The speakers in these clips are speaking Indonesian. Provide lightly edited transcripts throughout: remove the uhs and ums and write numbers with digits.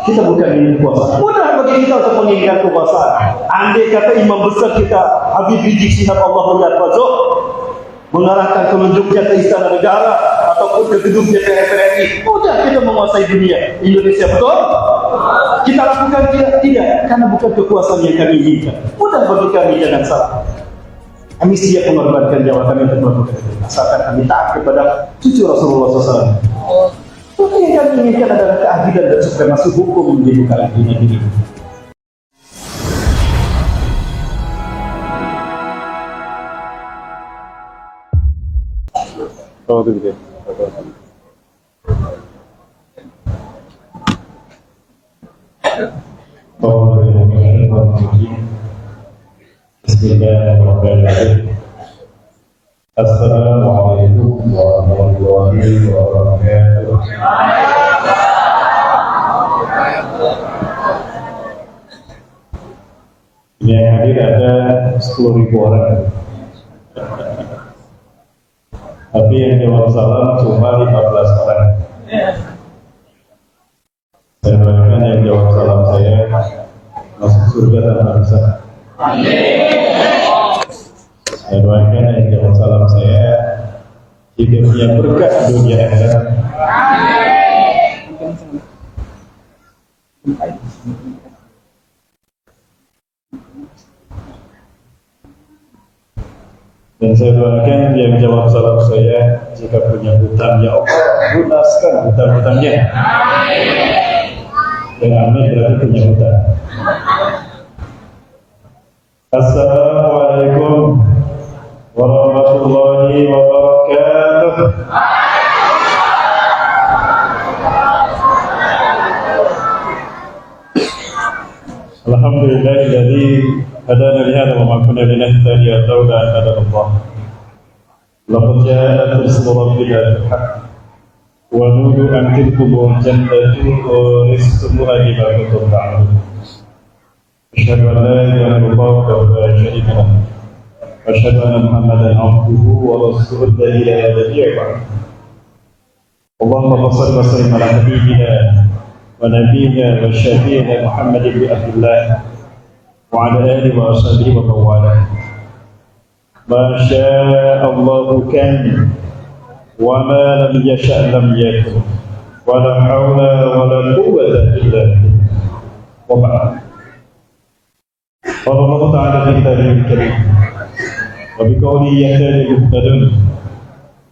Kita bukan ingin kuasa. Mudah bagi kita untuk menginginkan kekuasaan. Andai kata imam besar kita Habib Rizik Syihab Allah Yahfazah mengarahkan telunjuknya ke istana negara ataupun ke gedung DPR RI, mudah kita menguasai dunia. Indonesia, betul? Kita lakukan tidak, karena bukan kekuasaan yang kami inginkan. Mudah bagi kami, jangan salah. Kami siap mengorbankan nyawa kami untuk melakukan itu, asalkan kami taat kepada cucu Rasulullah SAW. Maka yang kami inginkan adalah keadilan dan supremasi hukum di muka dunia ini. Oh, begitu. Bismillahirrahmanirrahim. Assalamualaikum warahmatullahi wabarakatuh. Yang hadir ada 10.000 orang. Tapi yang jawab salam cuma 15 orang. Saya doakan yang jawab salam saya masuk surga tanpa hisab. Saya doakan yang jawab salam saya hidupnya berkah dunia akhirat. Dan saya doakan yang jawab salam saya jika punya hutang, ya Allah lunaskan hutang-hutangnya. Dan amin berarti punya hutang. Assalamualaikum warahmatullahi wabarakatuh. Alhamdulillahilladzi hadana li hadza wa ma kunna linahtadiya lawla an hadana Allah. Laqad ja'at rusulu rabbina bil haqq wa nudu an tilkumul jannatu uristumuha bima kuntum ta'malun. Asyhadu an la ilaha illallah wa la syarika lah. Wa asyhadu anna Muhammadan abduhu wa rasuluhu la ilaha illallah. Allahumma shalli wa sallim ala nabiyyina wa nabiyyina wa syafi'ina Muhammadin bi Abdillah wa ala alihi wa ashabihi wa mawalah. Ma syaa Allah kan wa ma lam yasha' lam yakun wa la hawla wa la quwwata illa billah. Wa ba'd. Qala Allah ta'ala fi kitabihi al-karim wa bi qawlihi yahtadi al-muhtadun.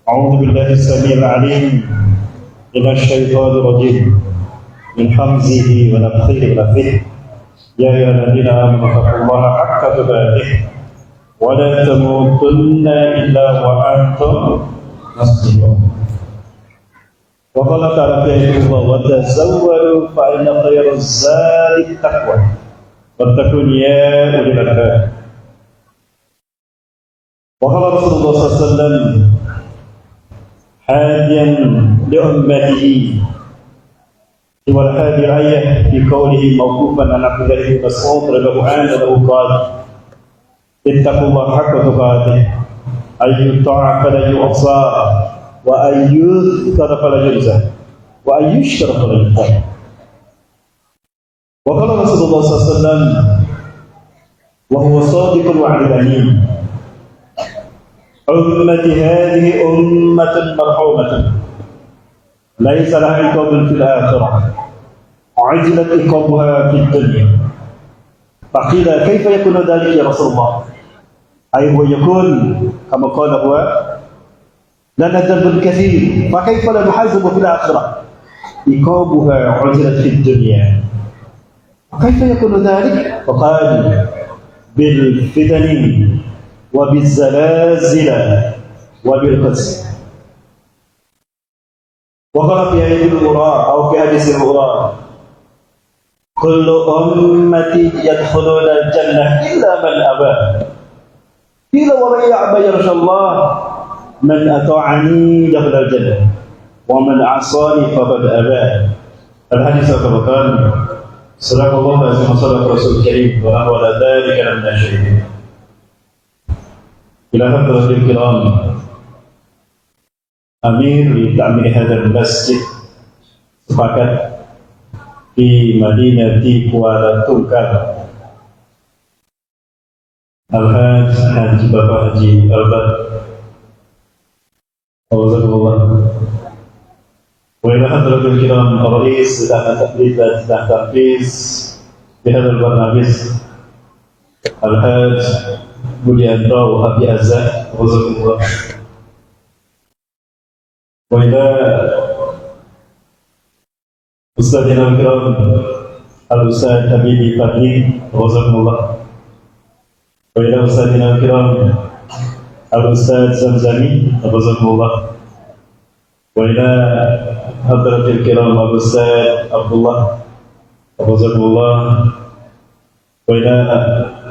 A'udzu billahi as-sami'il 'alim minasy syaithanir rajim min hamzihi wa nafthihi wa nafthihi. Ya ayyuhalladzina amanu taqullaha haqqa tuqatih wa la tamutunna illa wa antum muslimun. Wa qala ta'ala fi wa tazawwadu fa inna khayra zadi taqwa wattaqun ya ulil albab. Wa qala Rasulullah sallallahu alaihi wasallam hadiyan li ummatihi والهادي آية في قوله موقوفا عن عبد الله بن مسعود رضي الله عنه أنه قال اتقوا الله حق تقاته أن يطاع فلا يعصى وأن يذكر فلا ينسى وأن يشكر فلا يكفر. وقال رسول الله صلى الله عليه وسلم وهو صادق الوعد الأمين أمتي هذه أمة مرحومة ليس لها عقاب في الآخرة عجلت عقابها في الدنيا. فقيل كيف يكون ذلك يا رسول الله؟ أي هو يكون كما قال هو لنا ذنب كثير فكيف لا نحاسب في الآخرة عقابها عجلت في الدنيا. وكيف يكون ذلك؟ فقال بالفتن وبالزلازل وبالقسم. وقال في حديث الغراء أو في حديث الغراء كل أمتي يدخلون الجنة إلا من أبى. قيل ومن يأبى يا رسول الله؟ من أطاعني دخل الجنة ومن عصاني فقد أبى. الحديث الثابت صدق الله العظيم وصدق رسول الكريم ونحن على ذلك من الشهيدين. إلى حضرة الكرام Amir di ta'mir hadzal masjid sepakat di Madinati Kuala Tungkal. Al-Hajj Haji Bapak Haji Albert Alhamdulillah. Wa ila hadratil kiram Rais dan Tanfiz bihadal barnamij Al-Hajj Budianto Habib Azza Alhamdulillah. Wa ila Ustadzina al-kiram Al-Ustadz Habibi Fadli Alhamdulillah. Wa ila Ustadzina al-kiram Al-Ustadz Zamzami Alhamdulillah. Wa ila hadratil kiram Al-Ustadz Abdullah Alhamdulillah. Wa ila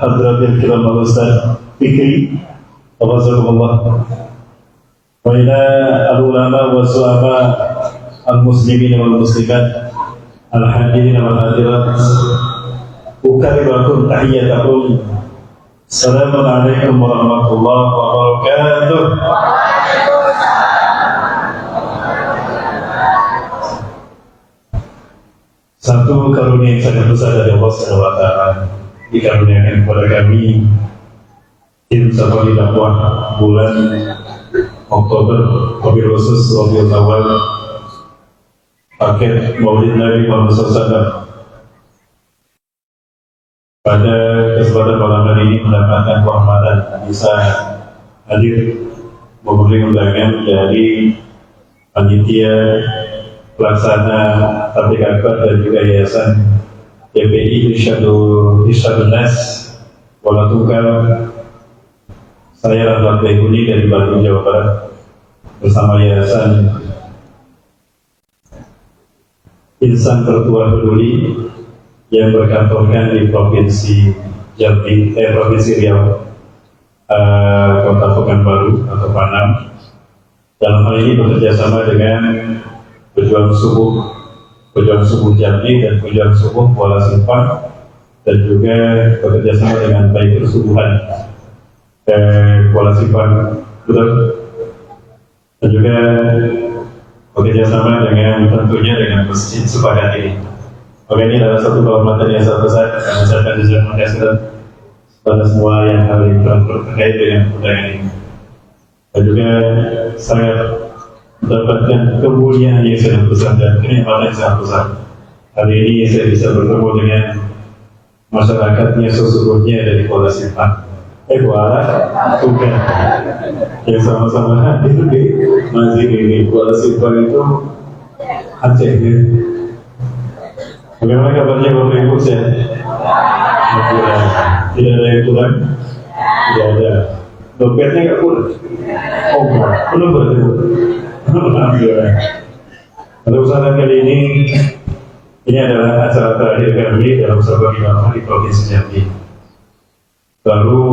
hadratil kiram Al-Ustadz Fikri Alhamdulillah. Wa ila al-ulama wa su'ama al-muslimin wal muslimat al-hadirin wal hadirat ukarimakum tahiyyatakum. Assalamualaikum warahmatullahi wabarakatuh. Satu karunia yang sangat besar dari Allah Subhanahu wa taala dikaruniakan kepada kami tim Safari Dakwah bulan Oktober, wabil khusus Rabiul Awal, paket Maulid Nabi Muhammad SAW. Pada kesempatan malam hari ini mendapatkan kehormatan bisa hadir memberi undangan dari panitia pelaksana tabligh akbar dan juga yayasan YPI Irsyadun Nas Kuala Tungkal. Saya Rahmat Baikuni dari Bandung, Jawa Barat, bersama yayasan Insan Tertua Peduli yang berkantorkan di Provinsi Jambi, Provinsi Riau, Kota Pekanbaru atau Panam. Dalam hal ini bekerja sama dengan Pejuang Subuh Jambi dan Pejuang Subuh Kuala Simpang, dan juga bekerja sama dengan Baitul Subuhan Kuala Simpang, betul, dan juga bekerja sama dengan tentunya dengan Masjid Sepakat ini. Oke, ini adalah satu kehormatan yang sangat besar. Saya mengucapkan jazakumullah khairan pada semua yang hari terkait dengan undangan ini. Dan juga sangat mendapatkan kemuliaan yang sangat besar dan kenikmatan yang sangat besar. Hari ini saya bisa bertemu dengan masyarakatnya sesungguhnya dari Kuala Simpang, Kuala Tungkal, yang sama-sama hadir di masjid ini. Kuala Simpang itu Aceh ya. Bagaimana kabarnya Bapak Ibu sehat? Tidak ada yang kurang? Tidak ada. Dompetnya nggak kurang? Oh, belum berarti. Alhamdulillah. Pada usaha kali ini adalah acara terakhir kami dalam Safari Dakwah di Provinsi Jambi. Baru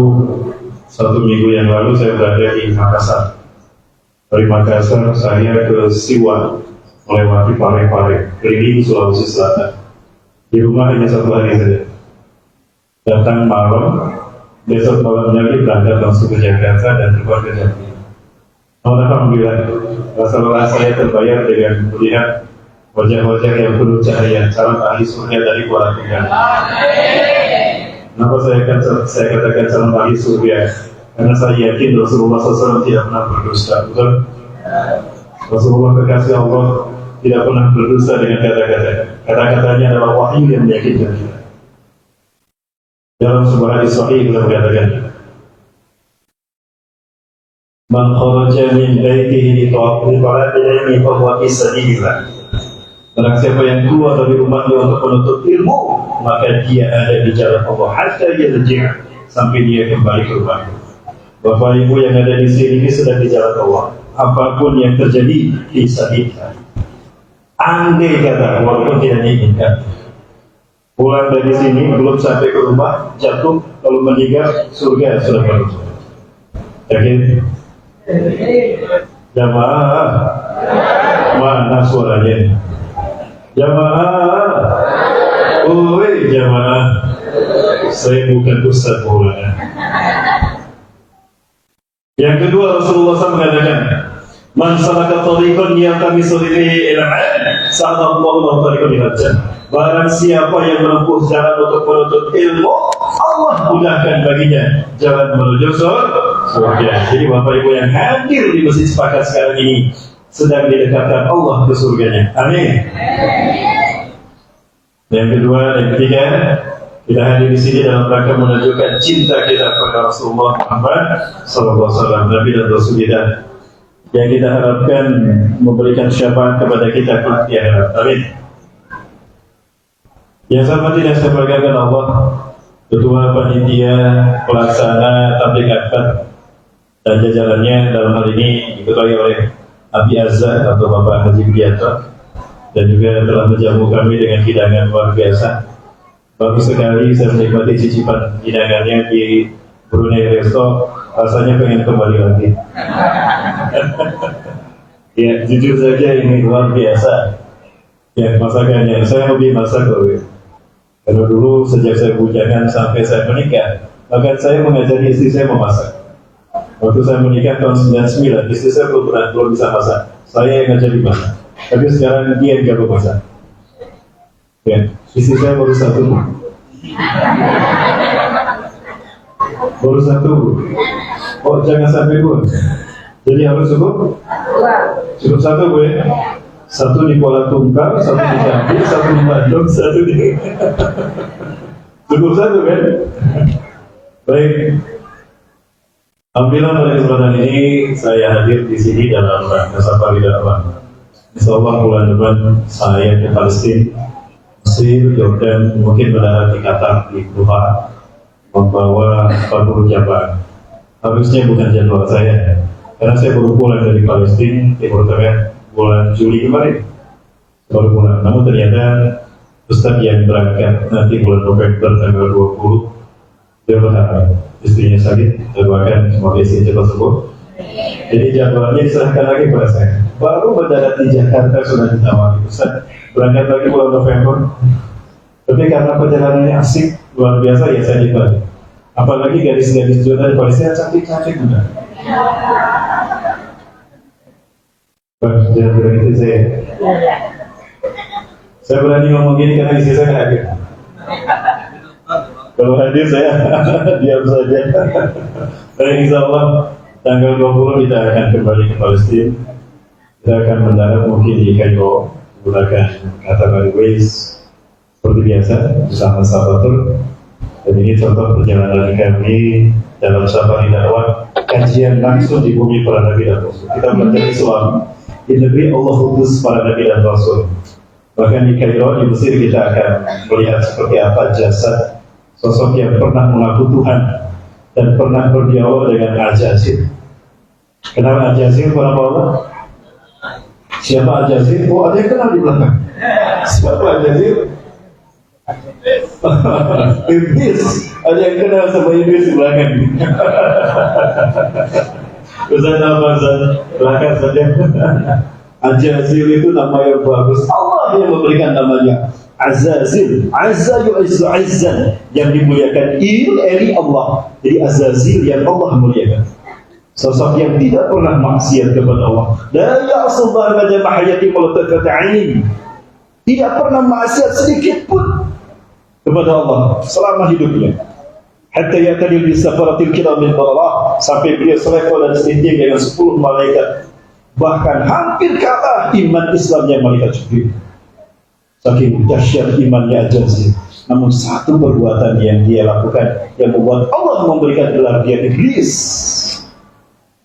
1 minggu yang lalu saya berada di Makassar. Dari Makassar saya ke Siwa, melewati Pare-Pare, keliling Sulawesi Selatan. Di rumah hanya 1 hari saja. Datang malam, besok malamnya berangkat langsung ke Jakarta dan terbang ke Jambi. Alhamdulillah, rasa lelah saya terbayar dengan melihat wajah-wajah yang penuh cahaya, calon ahli surga dari Kuala Tungkal. Kenapa saya katakan calon ahli surga? Karena saya yakin Rasulullah SAW tidak pernah berdusta. Betul? Rasulullah kekasih Allah tidak pernah berdusta dengan kata-kata. Kata-katanya adalah wahyu yang meyakinkan kita. Dalam sebuah hadis sahih beliau mengatakan, "Man kharaja min baitihi li talabil ilmi fa huwa fi sabilillah." Barang siapa yang keluar dari rumahnya untuk menuntut ilmu, maka dia ada di jalan Allah hatta yarji' sampai dia kembali ke rumahnya. Bapak Ibu yang ada di sini ini sedang di jalan Allah. Apapun yang terjadi bisa kita. Andai kata walaupun tidak diinginkan, pulang dari sini belum sampai ke rumah, jatuh lalu meninggal, surga sudah menuju. Yakin? Jamaah, mana suaranya? Jamaah, oi jamaah, saya bukan ustaz Maulana. Yang kedua, Rasulullah SAW mengatakan, Man salaka tariqan yaltamisu fihi ilman, sahalallahu lahu tariqan ilal jannah. Barang siapa yang menempuh jalan untuk menuntut ilmu, Allah mudahkan baginya jalan menuju surga. Jadi Bapak Ibu yang hadir di masjid sepakat sekarang ini sedang didekatkan Allah ke surganya. Amin. Yang kedua dan ketiga, kita hadir di sini dalam rangka menunjukkan cinta kita kepada Rasulullah Muhammad SAW, Nabi dan Rasul kita, yang kita harapkan memberikan syafaat kepada kita kelak di akhirat. Amin. Yang sama tidak saya banggakan Allah, Ketua Panitia Pelaksana Tabligh Akbar dan jajarannya dalam hal ini diketuai oleh Abi Azza atau Bapak Haji Biato, dan juga telah menjamu kami dengan hidangan luar biasa. Bagus sekali saya menikmati cicipan hidangannya di Brunei Resto, rasanya pengen kembali lagi. Ya, jujur saja ini luar biasa. Ya, masakannya saya hobi masak loh. Karena dulu sejak saya bujangan sampai saya menikah, bahkan saya mengajari istri saya memasak. Waktu saya menikah tahun 99, istri saya belum bisa masak. Saya yang ngajari masak. Tapi sekarang dia yang jago masak. Ya, istri saya baru satu. Baru satu. Oh, jangan sampai dua. Jadi harus cukup? Cukup satu, gue. Satu di Kuala Tungkal, satu di Jambi, satu di Bandung, satu di... Cukup satu, kan? Baik. Alhamdulillah pada kesempatan ini saya hadir di sini dalam rangka safari dakwah. Insyaallah bulan depan saya ke Palestina, Mesir, Jordan, mungkin mendarat di Qatar, di Doha, membawa 40 jamaah. Harusnya bukan jadwal saya, karena saya baru pulang dari Palestina, Timur Tengah, bulan Juli kemarin baru pulang. Namun ternyata Ustadz yang berangkat nanti bulan November tanggal 20, dia berharap istrinya sakit, doakan semoga istrinya cepat sembuh. Jadi jadwalnya diserahkan lagi kepada saya. Baru mendarat di Jakarta sudah ditawari, Ustadz berangkat lagi bulan November. Tapi karena perjalanannya asik luar biasa, ya saya dibantu. Apalagi gadis-gadis Jordan Palestina cantik-cantik benar. Jangan bilang itu saya berani ngomong gini karena istri saya hadir. Kalau hadir saya diam saja. Dan insya Allah tanggal 20 kita akan kembali ke Palestina. Kita akan mendarat mungkin di Kairo menggunakan Qatar Airways seperti biasa bersama sahabatul. Dan ini contoh perjalanan kami dalam safari dakwah, kajian langsung di bumi para nabi dan rasul. Kita belajar Islam di negeri Allah utus para nabi dan rasul. Bahkan di Kairo, di Mesir, kita akan melihat seperti apa jasad sosok yang pernah mengaku Tuhan dan pernah berdialog dengan Al-Jazir. Kenal Al-Jazir para Allah? Siapa Al-Jazir? Oh, ada yang kenal di belakang. Siapa Al-Jazir? Iblis. Ada yang kenal sama Iblis di belakang. Ustaz apa Ustaz? Belakang saja. Al-Jazir itu nama yang bagus. Allah yang memberikan namanya Azazil. Azza yu'izzu izzan, yang dimuliakan iri Allah. Jadi Azazil yang Allah muliakan. Sosok yang tidak pernah maksiat kepada Allah. La ya'sullaha ma jama hayati multaqat 'ain. Tidak pernah maksiat sedikit pun kepada Allah selama hidupnya. Hatta yatadil bi safaratil kiram min Allah, sampai beliau selevel dan setinggi dengan 10 malaikat. Bahkan hampir kalah iman Islamnya malaikat Jibril. Saking dahsyat imannya Al-Jazir. Namun satu perbuatan yang dia lakukan yang membuat Allah memberikan gelar dia iblis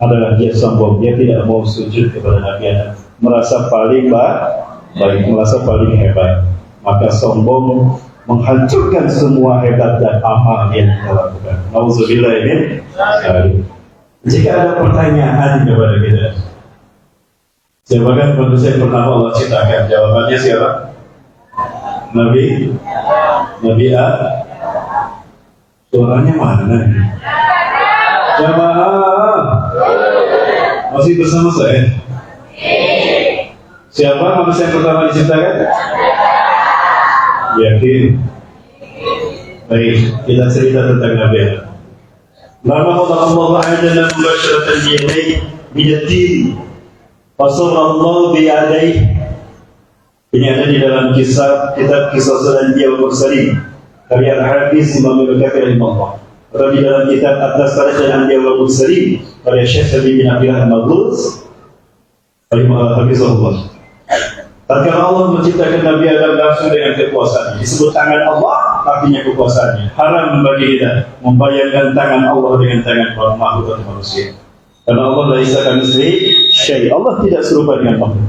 adalah dia sombong. Dia tidak mau sujud kepada Nabi Adam, merasa paling baik, merasa paling hebat. Maka sombong menghancurkan semua hebat dan amal yang dia lakukan. Nauzubillah min dzalik. Jika ada pertanyaan kepada kita, siapakah manusia yang pertama Allah ciptakan? Jawabannya siapa? Nabi A. Suaranya mana? Jamaah masih bersama saya? Siapa manusia yang pertama diciptakan? Yakin? Baik, kita cerita tentang Nabi Adam. Lama Allah Ta'ala mubasharatan biyadayhi bidatin. Fasallallahu biyadai. Ini ada di dalam kitab Kisah Al-Anbiya wal Mursalin karya Al-Hafiz Imam Ibnu Katsir rahimahullah. Atau di dalam kitab At-Tazkirah Al-Anbiya wal Mursalin karya Syekh Sabi bin Abdullah Al-Maghluz rahimahullah. Tatkala Allah menciptakan Nabi Adam langsung dengan kekuasaan, disebut tangan Allah, artinya kekuasaannya. Haram bagi kita membayangkan tangan Allah dengan tangan makhluk atau manusia. Karena Allah laisa kamitslihi syai'. Allah tidak serupa dengan makhluk.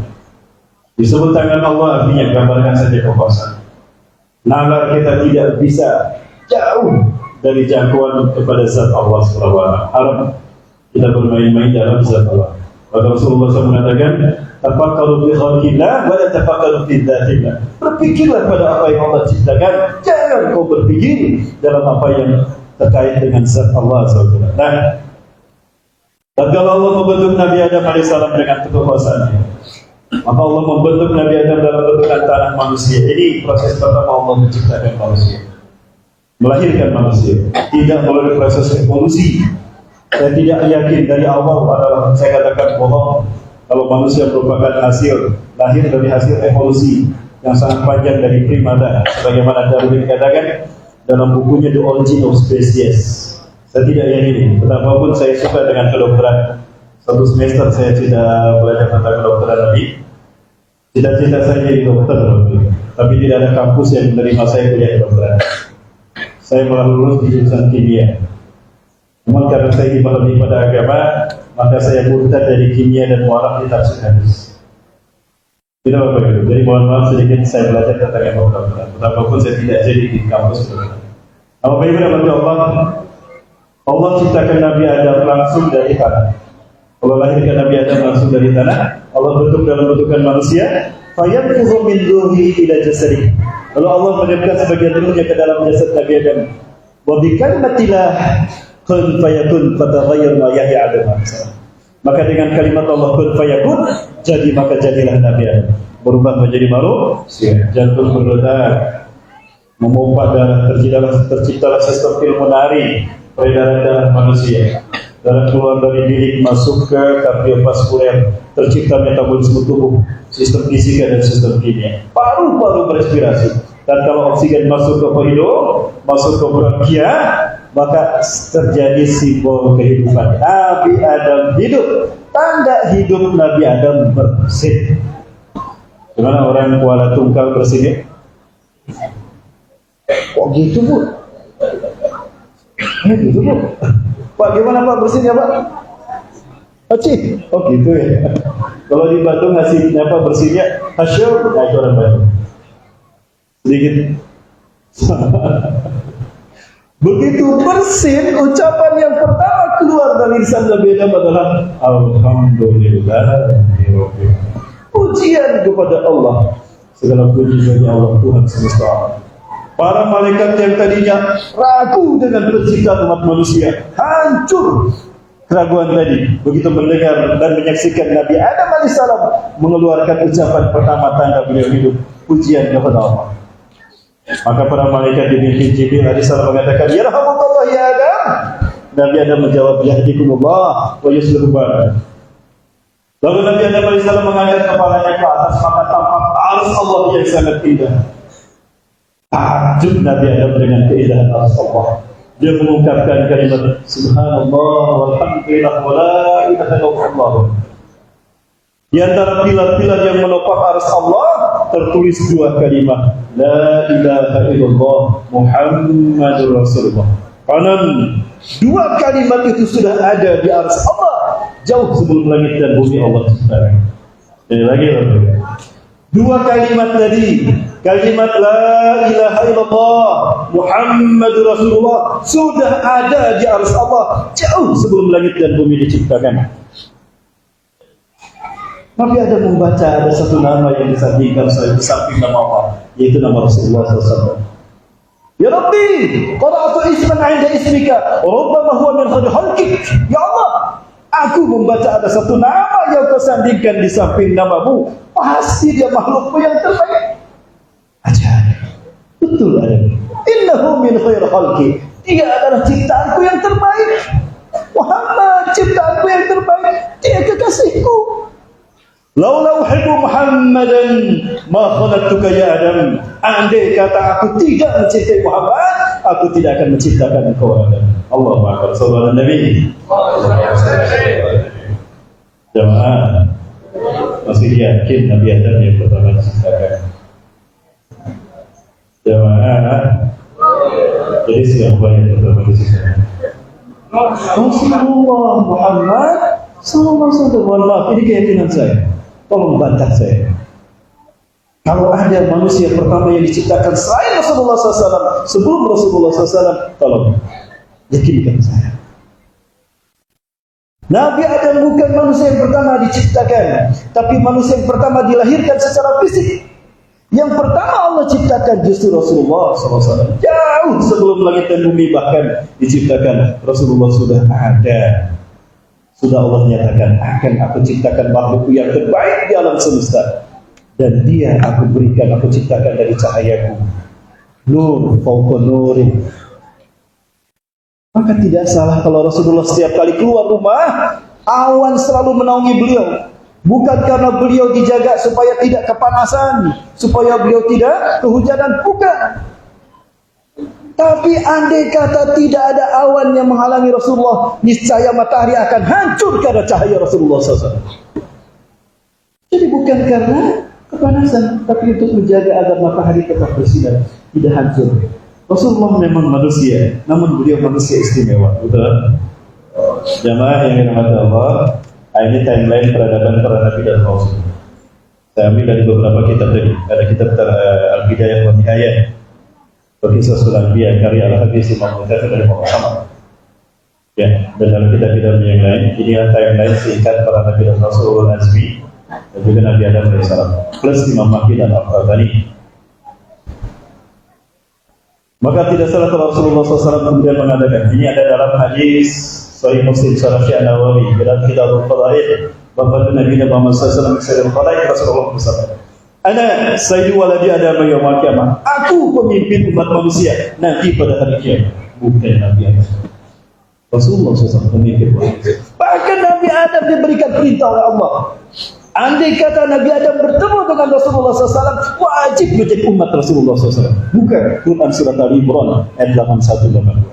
Disebut tangan Allah artinya gambarkan saja kekuasaan. Nalar kita tidak bisa jauh dari jangkauan kepada zat Allah Subhanahu wa taala. Haram kita bermain-main dalam zat Allah. Maka Rasulullah SAW mengatakan, tafakkaru fi khalqillah wa la tafakkaru fi dzatillah. Berpikirlah pada apa yang Allah ciptakan, jangan kau berpikir dalam apa yang terkait dengan zat Allah SWT. Nah, tatkala Allah membentuk Nabi Adam AS dengan kekuasaannya, maka Allah membentuk Nabi Adam dalam bentukan tanah manusia. Ini proses pertama Allah menciptakan manusia, melahirkan manusia, tidak melalui proses evolusi. Saya tidak yakin dari awal adalah saya katakan bohong kalau manusia merupakan hasil lahir dari hasil evolusi yang sangat panjang dari primata, sebagaimana Darwin katakan dalam bukunya The Origin of Species. Saya tidak yakin, betapapun saya suka dengan kedokteran. Satu semester saya tidak belajar tentang kedokteran lagi. Cita-cita saya jadi dokter, tapi tidak ada kampus yang menerima saya kuliah kedokteran. Saya malah lulus di jurusan kimia. Namun karena saya dibahagi pada agama, maka saya murtad dari kimia dan mualaf di tafsir hadis. Tidak apa-apa itu. Jadi mohon maaf sedikit saya belajar tentang ilmu kedokteran. Betapapun saya tidak jadi di kampus kedokteran. Apa yang berarti Allah ciptakan Nabi Adam langsung dari tanah. Allah lahirkan Nabi Adam langsung dari tanah. Allah bentuk dalam bentukan manusia. Fayanfukhu min ruhihi ila jasadihi. Lalu Allah menempelkan sebagian ruhnya ke dalam jasad Nabi Adam. Wa bi kalimatillah kun fayakun fataghayyar ma yahya Adam. Maka dengan kalimat Allah kun fayakun, jadi maka jadilah Nabi Adam. Berubah menjadi manusia. Jantung berdetak, memompa darah, terciptalah sistem pulmonari, peredaran darah manusia. Darah keluar dari bilik masuk ke kardiovaskuler, tercipta metabolisme tubuh, sistem fisika dan sistem kimia. Paru-paru berespirasi. Dan kalau oksigen masuk ke hidung, masuk ke bronkia, maka terjadi simbol kehidupan. Nabi Adam hidup. Tanda hidup Nabi Adam bersin. Gimana orang Kuala Tungkal bersinnya? Kok gitu, Bu? Gitu, Bu. Pak, gimana Pak bersinnya, Pak? Acih. Oh gitu ya. Kalau di Bandung ngasihnya apa bersihnya? Hasyur. Nah itu orang Bandung. Sedikit. Begitu bersin, ucapan yang pertama keluar dari lisan Nabi Adam adalah Alhamdulillah. Pujian kepada Allah. Segala puji bagi Allah Tuhan semesta alam. Para malaikat yang tadinya ragu dengan penciptaan umat manusia, hancur keraguan tadi. Begitu mendengar dan menyaksikan Nabi Adam alaihissalam mengeluarkan ucapan pertama tanda beliau hidup, pujian kepada Allah. Maka para malaikat dipimpin Jibril alaihissalam mengatakan, ya rahmatullah ya Adam. Nabi Adam menjawab, yahdikumullah wa yuslihu balakum. Lalu Nabi Adam alaihissalam mengangkat kepalanya ke atas, maka tampak arus Allah yang sangat indah. Takjub Nabi Adam dengan keindahan arus Allah. Dia mengungkapkan kalimat subhanallah walhamdulillah wa la ilaha illallah. Di antara pilar-pilar yang menopang arus Allah tertulis dua kalimat, la ilaha illallah Muhammadur Rasulullah. Kanan dua kalimat itu sudah ada di arus Allah jauh sebelum langit dan bumi Allah ciptakan. Jadi lagi dua kalimat tadi, kalimat la ilaha illallah Muhammadur Rasulullah sudah ada di arus Allah jauh sebelum langit dan bumi diciptakan. Nabi Adam membaca ada satu nama yang disandingkan di samping nama Allah, yaitu nama Rasulullah SAW. Ya Rabbi, qara'atu isman 'inda ismika, rubbama huwa min khayri khalqik. Ya Allah, aku membaca ada satu nama yang kau sandingkan di samping namamu, pasti dia makhlukmu yang terbaik. Ajaib. Betul ada. Innahu min khayri khalqi. Dia adalah ciptaanku yang terbaik. Muhammad ciptaanku yang terbaik. Dia kekasihku. Laula uhibbu Muhammadan ma khalaqtuka ya Adam. Andai kata aku tidak mencintai Muhammad, aku tidak akan menciptakan engkau Adam. Allahu akbar. Sallallahu alaihi wasallam. Jemaah, masih yakin Nabi Adam yang pertama diciptakan? Jemaah, jadi siapa yang pertama diciptakan? Rasulullah Muhammad sallallahu alaihi wasallam. Ini keyakinan saya. Tolong bantah saya. Kalau ada manusia pertama yang diciptakan selain Rasulullah SAW, sebelum Rasulullah SAW, tolong yakinkan saya. Nabi Adam bukan manusia yang pertama diciptakan, tapi manusia yang pertama dilahirkan secara fisik. Yang pertama Allah ciptakan justru Rasulullah SAW. Jauh sebelum langit dan bumi bahkan diciptakan, Rasulullah sudah ada. Sudah Allah nyatakan, akan aku ciptakan makhluk yang terbaik di alam semesta. Dan dia aku berikan, aku ciptakan dari cahayaku. Nur, fauqa nurin. Maka tidak salah kalau Rasulullah setiap kali keluar rumah, awan selalu menaungi beliau. Bukan karena beliau dijaga supaya tidak kepanasan, supaya beliau tidak kehujanan, bukan. Tapi andai kata tidak ada awan yang menghalangi Rasulullah, niscaya matahari akan hancur karena cahaya Rasulullah SAW. Jadi bukan karena kepanasan, tapi untuk menjaga agar matahari tetap bersinar, tidak hancur. Rasulullah memang manusia, namun beliau manusia istimewa, betul? Jamaah yang dirahmati Allah, ini timeline peradaban para nabi dan rasul. Saya ambil dari beberapa kitab tadi. Ada kitab Al-Bidayah wa Nihayah, Kisah Anbiya karya Al-Hadis Imam Mutafid dari Muhammad. Ya, dan dalam kitab-kitab yang lain, ini adalah timeline singkat para nabi dan rasul Azmi dan juga Nabi Adam alaihissalam plus Imam Mahdi dan Al-Fatani. Maka tidak salah kalau Rasulullah SAW kemudian mengatakan, ini ada dalam hadis Sahih Muslim Syarah Syekh Nawawi dalam Kitabul Fadail, Bapak Nabi Muhammad SAW Sayyidul Fadail, Rasulullah bersabda, Ana sayyidu waladi Adam yaumil qiyamah. Aku pemimpin umat manusia nanti pada hari kiamat. Bukan Nabi Adam. Rasulullah SAW pemimpin umat manusia. Bahkan Nabi Adam diberikan perintah oleh Allah. Andai kata Nabi Adam bertemu dengan Rasulullah SAW, wajib menjadi umat Rasulullah SAW. Bukan. Quran surat Al-Imran ayat 81-82.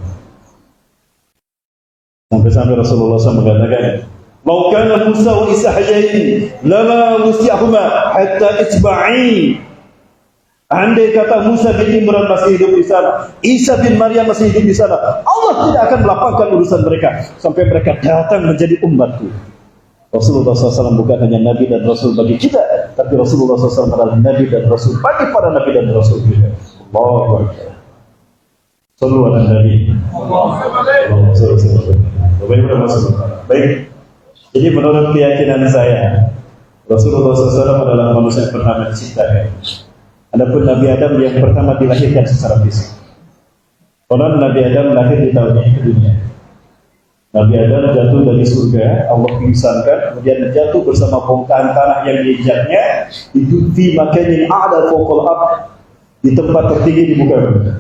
Sampai-sampai Rasulullah SAW mengatakan, "Lau kana Musa wa Isa hayyain, lama wasi'ahuma hatta itba'i." Andai kata Musa bin Imran masih hidup di sana, Isa bin Maryam masih hidup di sana, Allah tidak akan melapangkan urusan mereka sampai mereka datang menjadi umatku. Rasulullah SAW bukan hanya Nabi dan Rasul bagi kita, tapi Rasulullah SAW adalah Nabi dan Rasul bagi para Nabi dan Rasul juga. Allahu Akbar. Sallu ala Nabi. Allahumma salli ala Nabi. Baik. Jadi menurut keyakinan saya, Rasulullah SAW adalah manusia yang pertama diciptakan. Adapun Nabi Adam yang pertama dilahirkan secara fisik. Konon Nabi Adam lahir di tahun ini ke dunia. Nabi Adam jatuh dari surga, Allah pingsankan, kemudian jatuh bersama bongkahan tanah yang diinjaknya itu di makanin a'la fawqal ardh, di tempat tertinggi di muka bumi.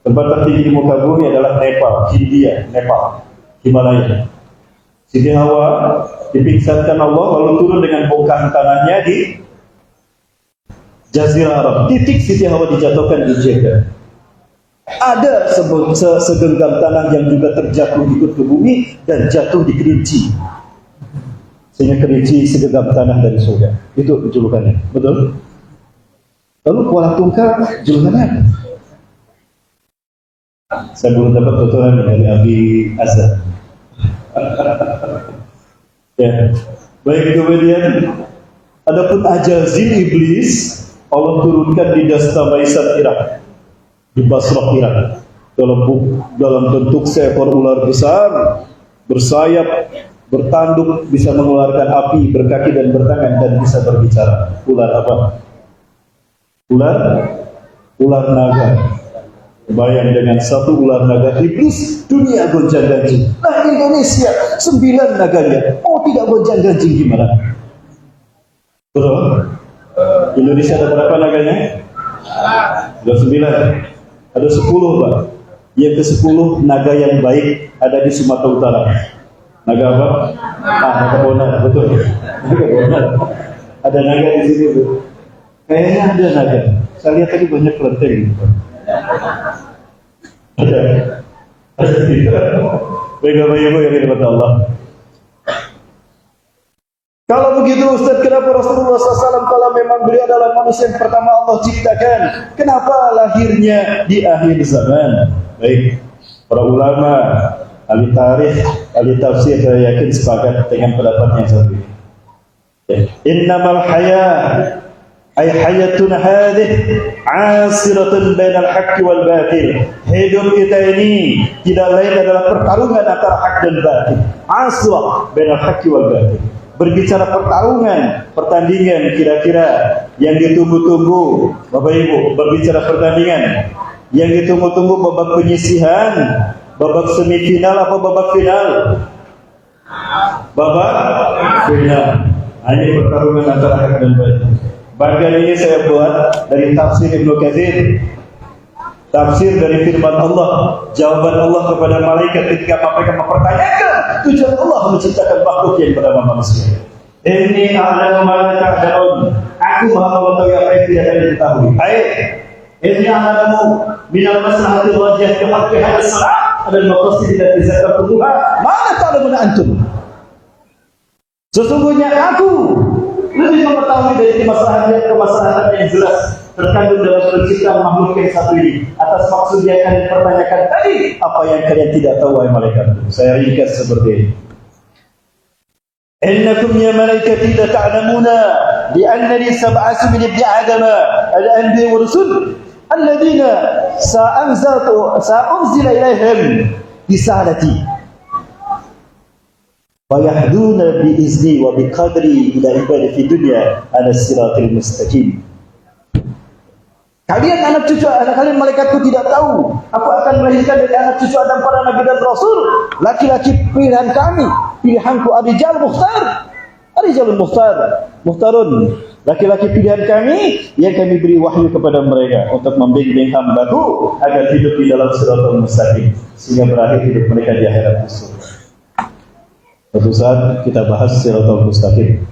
Tempat tertinggi di muka bumi adalah Nepal, Hindia, Nepal, Himalaya. Siti Hawa dipingsankan Allah lalu turun dengan bongkahan tanahnya di Jazirah Arab. Titik Siti Hawa dijatuhkan di Jeddah. Ada segenggam tanah yang juga terjatuh ikut ke bumi dan jatuh di Kerinci. Sehingga Kerinci segenggam tanah dari surga. Itu julukannya, betul? Lalu Kuala Tungkal julukannya apa? Saya belum dapat tuturan dari Abi Azhar. Ya. Baik, kemudian adapun Ajazil iblis Allah turunkan di Dastamaisan Irak, di Basrah Irak, dalam bentuk seekor ular besar, bersayap, bertanduk, bisa mengeluarkan api, berkaki dan bertangan dan bisa berbicara. Ular apa? Ular naga. Bayang dengan satu ular naga iblis, dunia gonjang-ganjing. Nah Indonesia 9 naganya, tidak gonjang-ganjing gimana? Betul? Indonesia ada berapa naganya? Ada 9. Ada 10 Pak. Yang ke-10 naga yang baik ada di Sumatera Utara. Naga apa? Naga bonar, betul. Naga bonar. Ada naga di sini tuh. Kayaknya ada naga. Saya lihat tadi banyak kelenteng gitu. Ada. Ada tidak. Bapak Ibu yang dirahmati Allah. Kalau begitu Ustaz, kenapa Rasulullah SAW kalau memang beliau adalah manusia yang pertama Allah ciptakan, kenapa lahirnya di akhir zaman? Baik, para ulama, ahli tarikh, ahli tafsir saya yakin sepakat dengan pendapat yang satu ini. Innamal hayat ay hayatun hadih asiratun bainal haqqi wal batil. Hidup kita ini tidak lain adalah pertarungan antara hak dan batil. Asrah bainal haqqi wal batil. Berbicara pertarungan, pertandingan kira-kira yang ditunggu-tunggu, Bapak Ibu, berbicara pertandingan yang ditunggu-tunggu, babak penyisihan, babak semifinal apa babak final? Babak final. Ini pertarungan antara hak dan batil. Bagian ini saya buat dari tafsir Ibnu Katsir. Tafsir dari firman Allah, jawaban Allah kepada malaikat ketika mereka mempertanyakan tujuan Allah menciptakan makhluk yang bernama manusia. Inni a'lamu ma la ta'lamun. Aku Maha mengetahui apa yang tidak kalian ketahui. Ayat. Inni a'lamu min al-maslahati rajih fi haqqi hadhihi as-salat dan maqasid allati zakartuha ma la ta'lamun antum. Sesungguhnya aku lebih mengetahui dari kemaslahatan yang jelas terkandung dalam penciptaan makhluk yang satu ini. Atas maksud yang kalian pertanyakan tadi, apa yang kalian tidak tahu wahai malaikat? Saya ringkas seperti ini. Innakum ya malaikati la ta'lamuna bi annani sab'asu min ibni Adam al-anbiya wa rusul alladhina sa'unzila ilaihim risalati wa yahduna bi izni wa bi qadri ila ibadi fi dunya ala siratil mustaqim. Kalian anak cucu anak kalian malaikatku tidak tahu aku akan melahirkan dari anak cucu Adam para nabi dan rasul laki-laki pilihan kami, pilihanku Ar-Rijal Mukhtar, Ar-Rijalul Mukhtarun, laki-laki pilihan kami yang kami beri wahyu kepada mereka untuk membimbing hamba-Ku agar hidup di dalam siratal mustaqim sehingga berakhir hidup mereka di akhirat surga. Suatu saat kita bahas siratal mustaqim.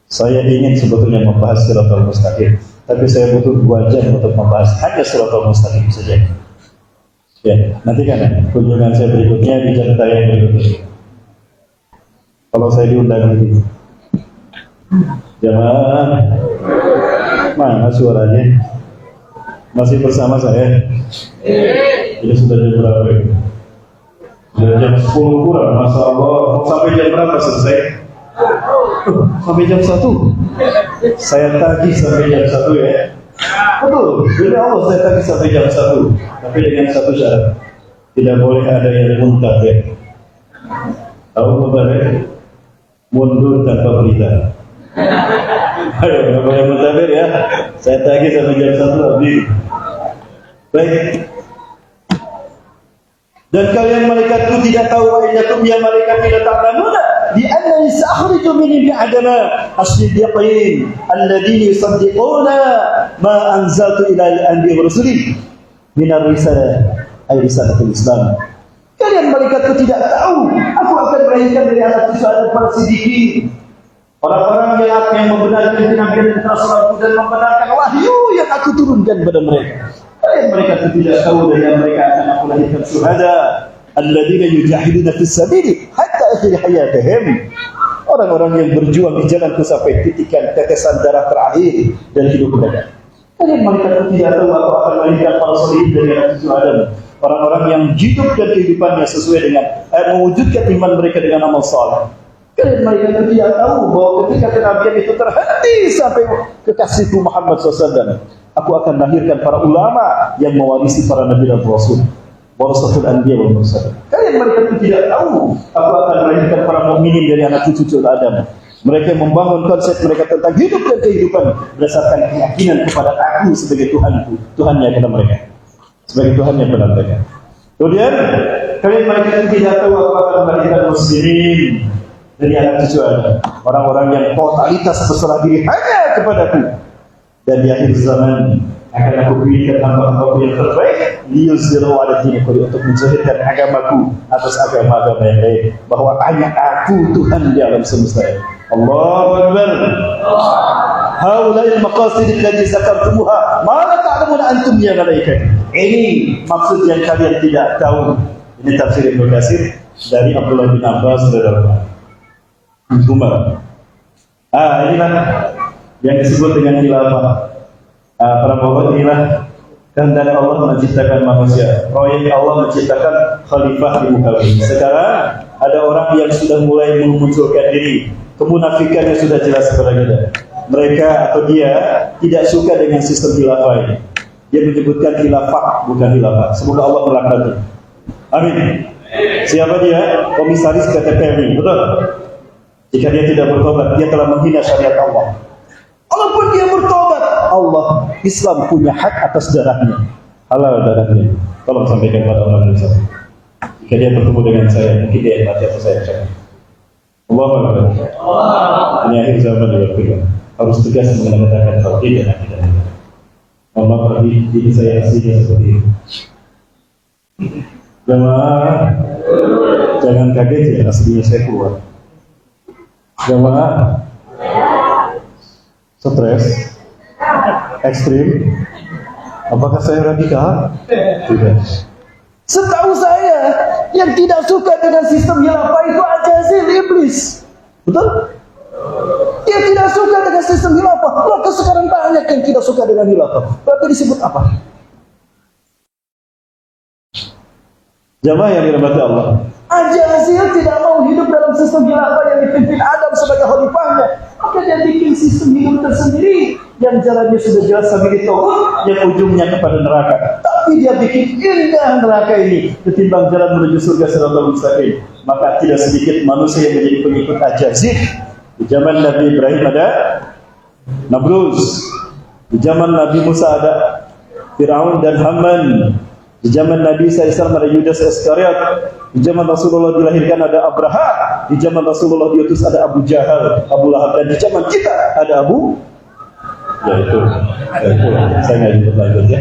Saya ingin sebetulnya membahas siratal mustaqim, tapi saya butuh 2 jam untuk membahas hanya siratal mustaqim saja. Ya, nantikan kunjungan saya berikutnya di jam tayang berikutnya. Kalau saya diundang lagi. Jamaah, mana suaranya? Masih bersama saya? Ini sudah jam berapa ini? Sudah jam 10 kurang, Masya Allah. Sampai jam berapa selesai? Sampai jam 1. Saya tagih sampai jam 1 ya. Betul, bila Allah saya tagih sampai jam 1. Tapi dengan satu syarat, tidak boleh ada yang muntah ya. Tahu muntah ya? Mundur tanpa berita. Ayo, nggak boleh muntah ya. Saya tagih sampai jam 1 habis. Baik. Dan kalian malaikatku tidak tahu wa innakum ya malaikat tidak ta'lamuna bi annani sa'khriju min ibni adama as-siddiqin alladhina yusaddiquna ma anzaltu ila al-anbiya wa rusuli min ar-risalah ay risalatul Islam. Kalian malaikatku tidak tahu aku akan melahirkan dari anak cucu Adam para siddiqin, orang-orang yang membenarkan kenabian dan rasulku dan membenarkan wahyu yang aku turunkan kepada mereka. Kalian mereka tidak tahu dari mereka akan aku lahirkan syuhada alladzina yujahiduna fis sabili hatta akhir hayatihim, orang-orang yang berjuang di jalanku sampai titikan tetesan darah terakhir dari hidup mereka. Kalian mereka tidak tahu aku akan melahirkan para solihin dari anak cucu Adam, orang-orang yang hidup dan kehidupannya sesuai dengan mewujudkan iman mereka dengan amal saleh. Kalian mereka tidak tahu bahwa ketika kenabian itu terhenti sampai kekasihku Muhammad SAW, aku akan lahirkan para ulama yang mewarisi para nabi dan rasul, warasatul anbiya wal mursalin. Kalian mereka tidak tahu aku akan melahirkan para mukminin dari anak cucu Adam. Mereka membangun konsep mereka tentang hidup dan kehidupan berdasarkan keyakinan kepada aku sebagai Tuhanku, Tuhannya kepada mereka, sebagai Tuhannya kepada mereka. Kemudian kalian mereka tidak tahu aku akan melahirkan muslimin dari anak cucu Adam, orang-orang yang totalitas berserah diri hanya kepadaku. Dan di akhir zaman akan aku pilihkan hamba-hambaku yang terbaik liyuzhiru ala dini kulli, untuk menjadikan agamaku atas agama-agama yang lain, bahwa hanya aku Tuhan di alam semesta ini. Allahu Akbar. Haula'il maqasid allati zakartumuha ma la ta'lamuna antum ya malaikat. Ini maksud yang kalian tidak tahu. Ini tafsir Ibnu Katsir dari Abdullah bin Abbas radhiyallahu anhu. Inilah yang disebut dengan khilafah. Para bapak, inilah kehendak Allah menciptakan manusia. Proyek Allah menciptakan khalifah di muka bumi. Sekarang ada orang yang sudah mulai memunculkan diri. Kemunafikannya sudah jelas kepada kita. Mereka atau dia tidak suka dengan sistem khilafah ini. Dia menyebutkan khilafah bukan khilafah. Semoga Allah melaknati. Amin. Siapa dia? Komisaris PT PMI. Betul? Jika dia tidak bertobat, dia telah menghina syariat Allah. Walaupun dia bertobat, Allah, Islam punya hak atas darahnya. Halal darahnya. Tolong sampaikan pada orang Islam. Jika dia bertemu dengan saya, mungkin dia yang mati atau saya cakap. Allahu Akbar. Ini akhir zaman juga kita harus tegas mengatakan tauhid dan akidah. Mohon maaf ini saya aslinya seperti itu. Jangan kaget ya, aslinya saya keluar. Jamaah stres, ekstrim. Apakah saya radikal? Tidak. Setahu saya, yang tidak suka dengan sistem khilafah itu Al-Jazil, iblis. Betul? Dia tidak suka dengan sistem khilafah. Maka sekarang banyak yang tidak suka dengan khilafah. Berarti disebut apa? Jamaah yang dirahmati Allah. Al-Jazil tidak mau hidup dalam sistem khilafah yang dipimpin Adam sebagai khalifahnya. Maka dia bikin sistem hidup tersendiri yang jalannya sudah jelas sampai tauhid, yang ujungnya kepada neraka. Tapi dia bikin indah neraka ini ketimbang jalan menuju surga siratal mustaqim. Maka tidak sedikit manusia yang menjadi pengikut Al-Jazil. Di zaman Nabi Ibrahim ada Nabruz. Di zaman Nabi Musa ada Fir'aun dan Haman. Di zaman Nabi Isa AS ada Yudas Iskariot. Di zaman Rasulullah dilahirkan ada Abraha. Di zaman Rasulullah diutus ada Abu Jahal, Abu Lahab. Dan di zaman kita ada Abu. Ya itu. Saya nggak ikut lanjut ya.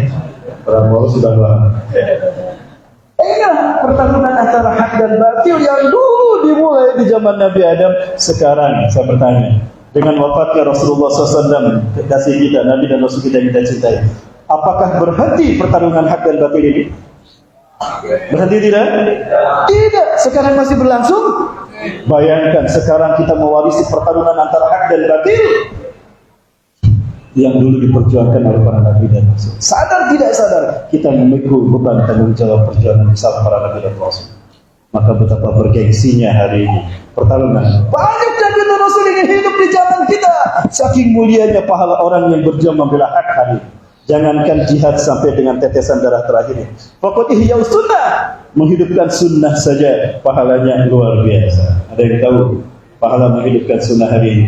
Orang baru sudah lama. Inilah pertarungan antara hak dan batil yang dulu dimulai di zaman Nabi Adam. Sekarang saya bertanya, dengan wafatnya Rasulullah SAW, kekasih kita, Nabi dan Rasul kita yang kita cintai, apakah berhenti pertarungan hak dan batil ini? Berhenti tidak? Tidak. Sekarang masih berlangsung. Bayangkan sekarang kita mewarisi pertarungan antara hak dan batil yang dulu diperjuangkan oleh para nabi dan rasul. Sadar tidak sadar kita memikul beban tanggung jawab perjuangan besar para nabi dan rasul. Maka betapa bergengsinya hari ini pertarungan. Banyak nabi dan rasul ingin hidup di zaman kita. Saking mulianya pahala orang yang berjuang membela hak hari ini. Jangankan jihad sampai dengan tetesan darah terakhir. Pokok ihya sunnah, menghidupkan sunnah saja pahalanya luar biasa. Ada yang tahu pahala menghidupkan sunnah hari ini?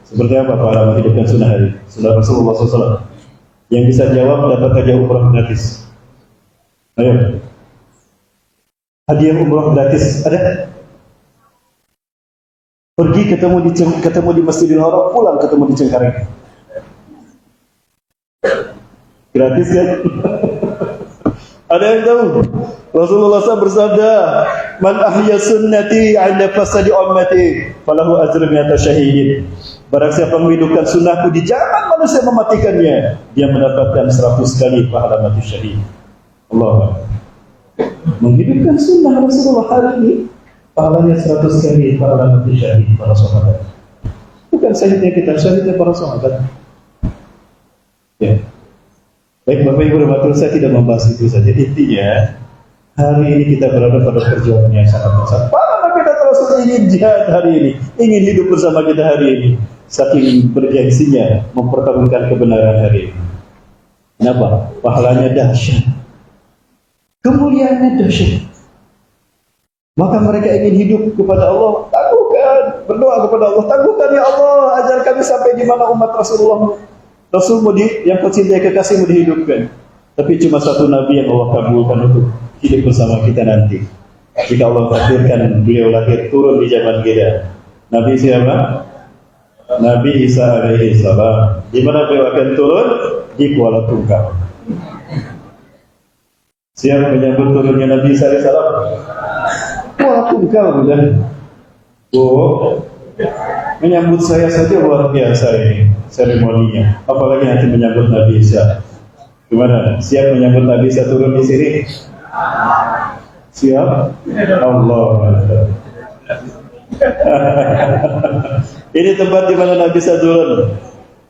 Seperti apa pahala menghidupkan sunnah hari ini? Sunnah Rasulullah SAW. Yang bisa jawab dapat hadiah umrah gratis. Ayo. Hadiah umrah gratis ada? Pergi ketemu di Masjidil Haram, pulang ketemu di Cengkareng. Gratis kan? Ada yang tahu? Rasulullah SAW bersabda, "Man ahya sunnati 'ala fasadi ummati, falahu ajrun mi'ata syahidin." Barang siapa menghidupkan sunnahku di zaman manusia mematikannya, dia mendapatkan 100 kali pahala mati syahid. Allah. Menghidupkan sunnah Rasulullah hari ini, pahalanya 100 kali pahala mati syahid para sahabat. Bukan syahidnya kita, syahidnya para sahabat. Ya. Baik Bapak Ibu Rahmatullah, saya tidak membahas itu saja. Intinya hari ini kita berada pada perjuangan yang sangat besar. Para nabi dan rasul ingin jihad hari ini, ingin hidup bersama kita hari ini. Saking bergengsinya mempertaruhkan kebenaran hari ini. Kenapa? Pahalanya dahsyat, kemuliaannya dahsyat. Maka mereka ingin hidup kepada Allah. Tangguhkan, berdoa kepada Allah. Tangguhkan ya Allah, ajar kami sampai di mana umat Rasulullah. Rasulmu yang mencintai kekasihmu dihidupkan. Tapi cuma satu nabi yang Allah kabulkan untuk hidup bersama kita nanti. Jika Allah takdirkan beliau lahir turun di zaman kita. Nabi siapa? Nabi Isa alaihi salam. Di mana beliau akan turun? Di Kuala Tungkal. Siapa menyambut turunnya Nabi Isa alaihi salam? Kuala Tungkal bukan? Oh, Menyambut saya saja luar biasa ini seremoninya. Apalagi nanti menyambut Nabi Isa. Gimana? Siap menyambut Nabi Isa turun di sini? Siap? Allah. Ini tempat di mana Nabi Isa turun.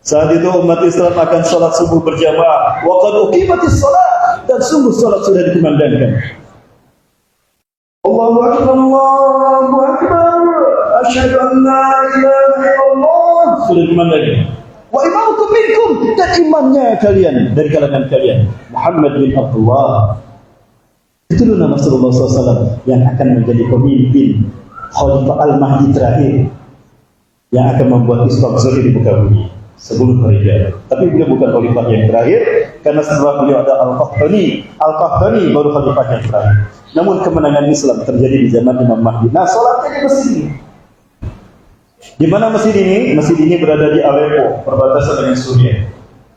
Saat itu umat Islam akan sholat subuh berjamaah. Wa qad uqimatis sholat, dan sungguh sholat sudah dikumandangkan. Allahu Akbar, Allahu Akbar. Asyhadu an la ilaha illallah. Sudah dikumandangkan. Wa imamukum minkum, dan imamnya kalian dari kalangan kalian, Muhammad bin Abdullah. Itu nama Rasulullah SAW yang akan menjadi pemimpin Khalifah Al-Mahdi terakhir yang akan membuat Islam zahir di muka bumi sebelum hari kiamat. Tapi beliau bukan khalifah yang terakhir, karena setelah beliau ada Al-Qahtani baru khalifah yang terakhir. Namun kemenangan Islam terjadi di zaman Imam Mahdi. Nah, sholatnya di masjid ini. Di mana masjid ini? Masjid ini berada di Aleppo, perbatasan dengan Suriah,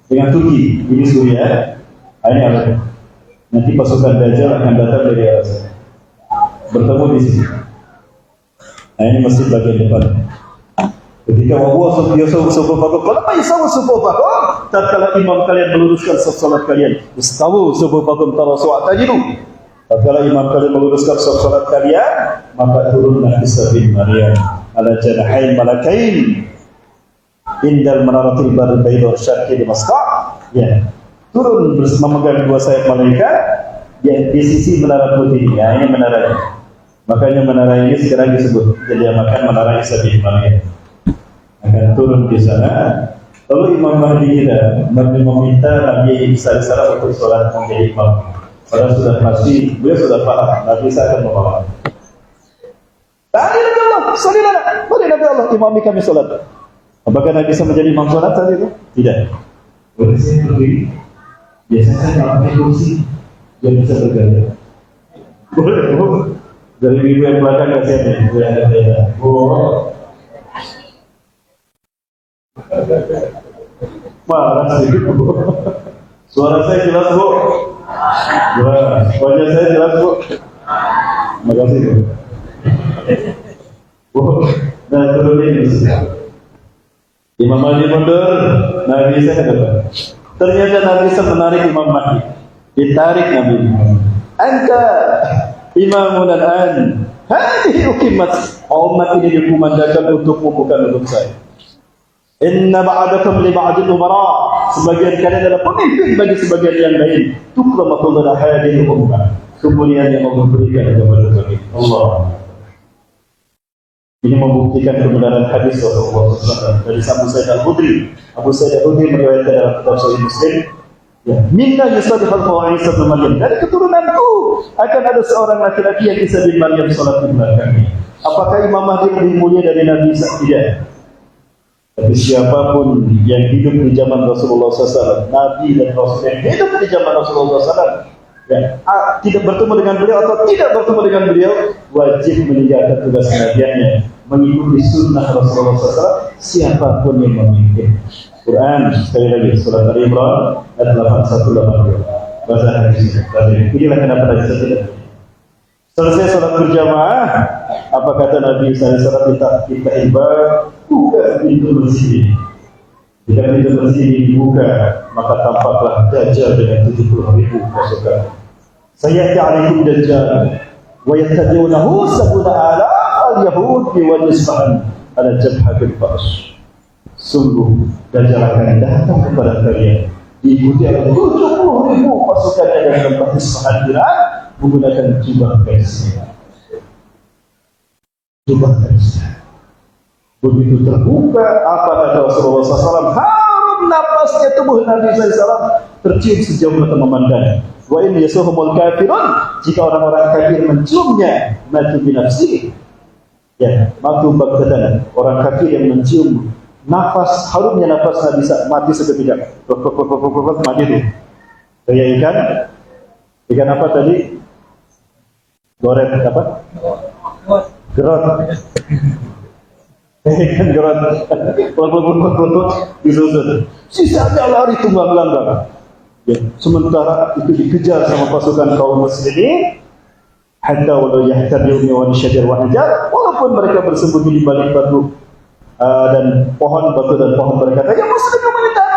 dengan Turki. Ini Suriah, ini Aleppo. Nanti pasukan Dajjal akan datang dari arah sana, bertemu di sini. Nah, ini masjid bagian depan. Ketika wawah subuh-subuh-subuh, kenapa isawu subuh-subuh? Tatkala imam kalian meluruskan salat kalian, istawu subuh-subuh tarasu'a tajidu. Tatkala imam kalian meluruskan salat kalian, maka turunlah Isa bin Maryam ala janahain malakain indal manaratil bayda syarqi di Makkah. Ya, turun memegang dua sayap malaikat yang di sisi menara putih. Ya, ini menaranya. Makanya menara ini sekarang disebut dinamakan menara Isa bin Maryam. Akan turun di sana. Lalu Imam Mahdi kita meminta Nabi Isa AS untuk sholat menjadi imam. Padahal sudah pasti, beliau sudah paham Nabi Isa akan memahami. Tadi Nabi Allah, sholatlah. Boleh Nabi Allah, imami kami sholat. Apakah Nabi Isa menjadi imam sholat saat itu? Tidak. Boleh saya berdiri? Biasanya saya kalau pakai kursi, dia bisa bergaya. Boleh. Dari ibu yang belakang kasihan ibu yang ada. Marah sih Bu. Suara saya jelas Bu. Jelas. Wajah saya jelas Bu. Makasih Bu. Nah turun ini Imam Mahdi mundur, Nabi Isa ke depan. Ternyata Nabi Isa menarik Imam Mahdi. Ditarik Nabi. Anta imamun al-an. Hadihi uqimat. Umat ini dikumandangkan untukmu, bukan untuk saya. Inna ba'adakum li ba'adil umara. Sebagian kalian adalah pemimpin bagi sebagian yang lain. Tukramatul hadhihi ummah. Kemuliaan yang Allah berikan kepada kami. Allah. Ini membuktikan kebenaran hadis Rasulullah SAW dari Abu Sa'id Al-Khudri. Abu Sa'id Al-Khudri meriwayatkan dalam kitab Sahih Muslim. Ya, minna yusaddiqul Isa bin Maryam. Dari keturunanku akan ada seorang laki-laki yang Isa bin Maryam salat di belakangnya. Apakah Imam Mahdi lebih mulia dari Nabi Isa? Tidak. Tapi siapapun yang hidup di zaman Rasulullah SAW, Nabi dan Rasul yang hidup di zaman Rasulullah SAW, ya, tidak bertemu dengan beliau atau tidak bertemu dengan beliau, wajib meninggalkan tugas nabiannya, mengikuti sunnah Rasulullah SAW, siapapun yang memimpin. Quran sekali lagi surat Al-Imran ayat 8182. Bahasa hadis. Inilah kenapa hadis itu. Selesai salat berjamaah, apa kata Nabi SAW? Kita ibadah, buka pintu masjid. Jika pintu masjid dibuka, maka tampaklah Dajjal dengan 70.000 pasukan. Sayyati alaikum Dajjal, wa yattabi'unahu sab'una ala al-yahud wa nisba'an ala jabhatil fars. Sungguh Dajjal akan datang kepada kalian, diikuti oleh 70.000 pasukan yang dalam Isfahan Iran menggunakan jubah kain. Jubah kain. Begitu terbuka, apa kata Rasulullah SAW? Harum napasnya tubuh Nabi SAW tercium sejauh mata memandang. Wa in yasuhumul kafirun, jika orang-orang kafir menciumnya, matu binafsi. Ya, matu bagdatan. Orang kafir yang mencium nafas, harumnya nafas Nabi mati seketika. Mati itu. Kayak ikan apa tadi? Goret apa? Gerot. Ikan gerot. Peluk disusun. Sisanya lari tunggang langgang. Ya, sementara itu dikejar sama pasukan kaum muslimin. Hatta walau yahtabi'uni wa nisyajar wa hajar. Walaupun mereka bersembunyi di balik batu dan pohon batu dan pohon berkata, ya muslim komunitas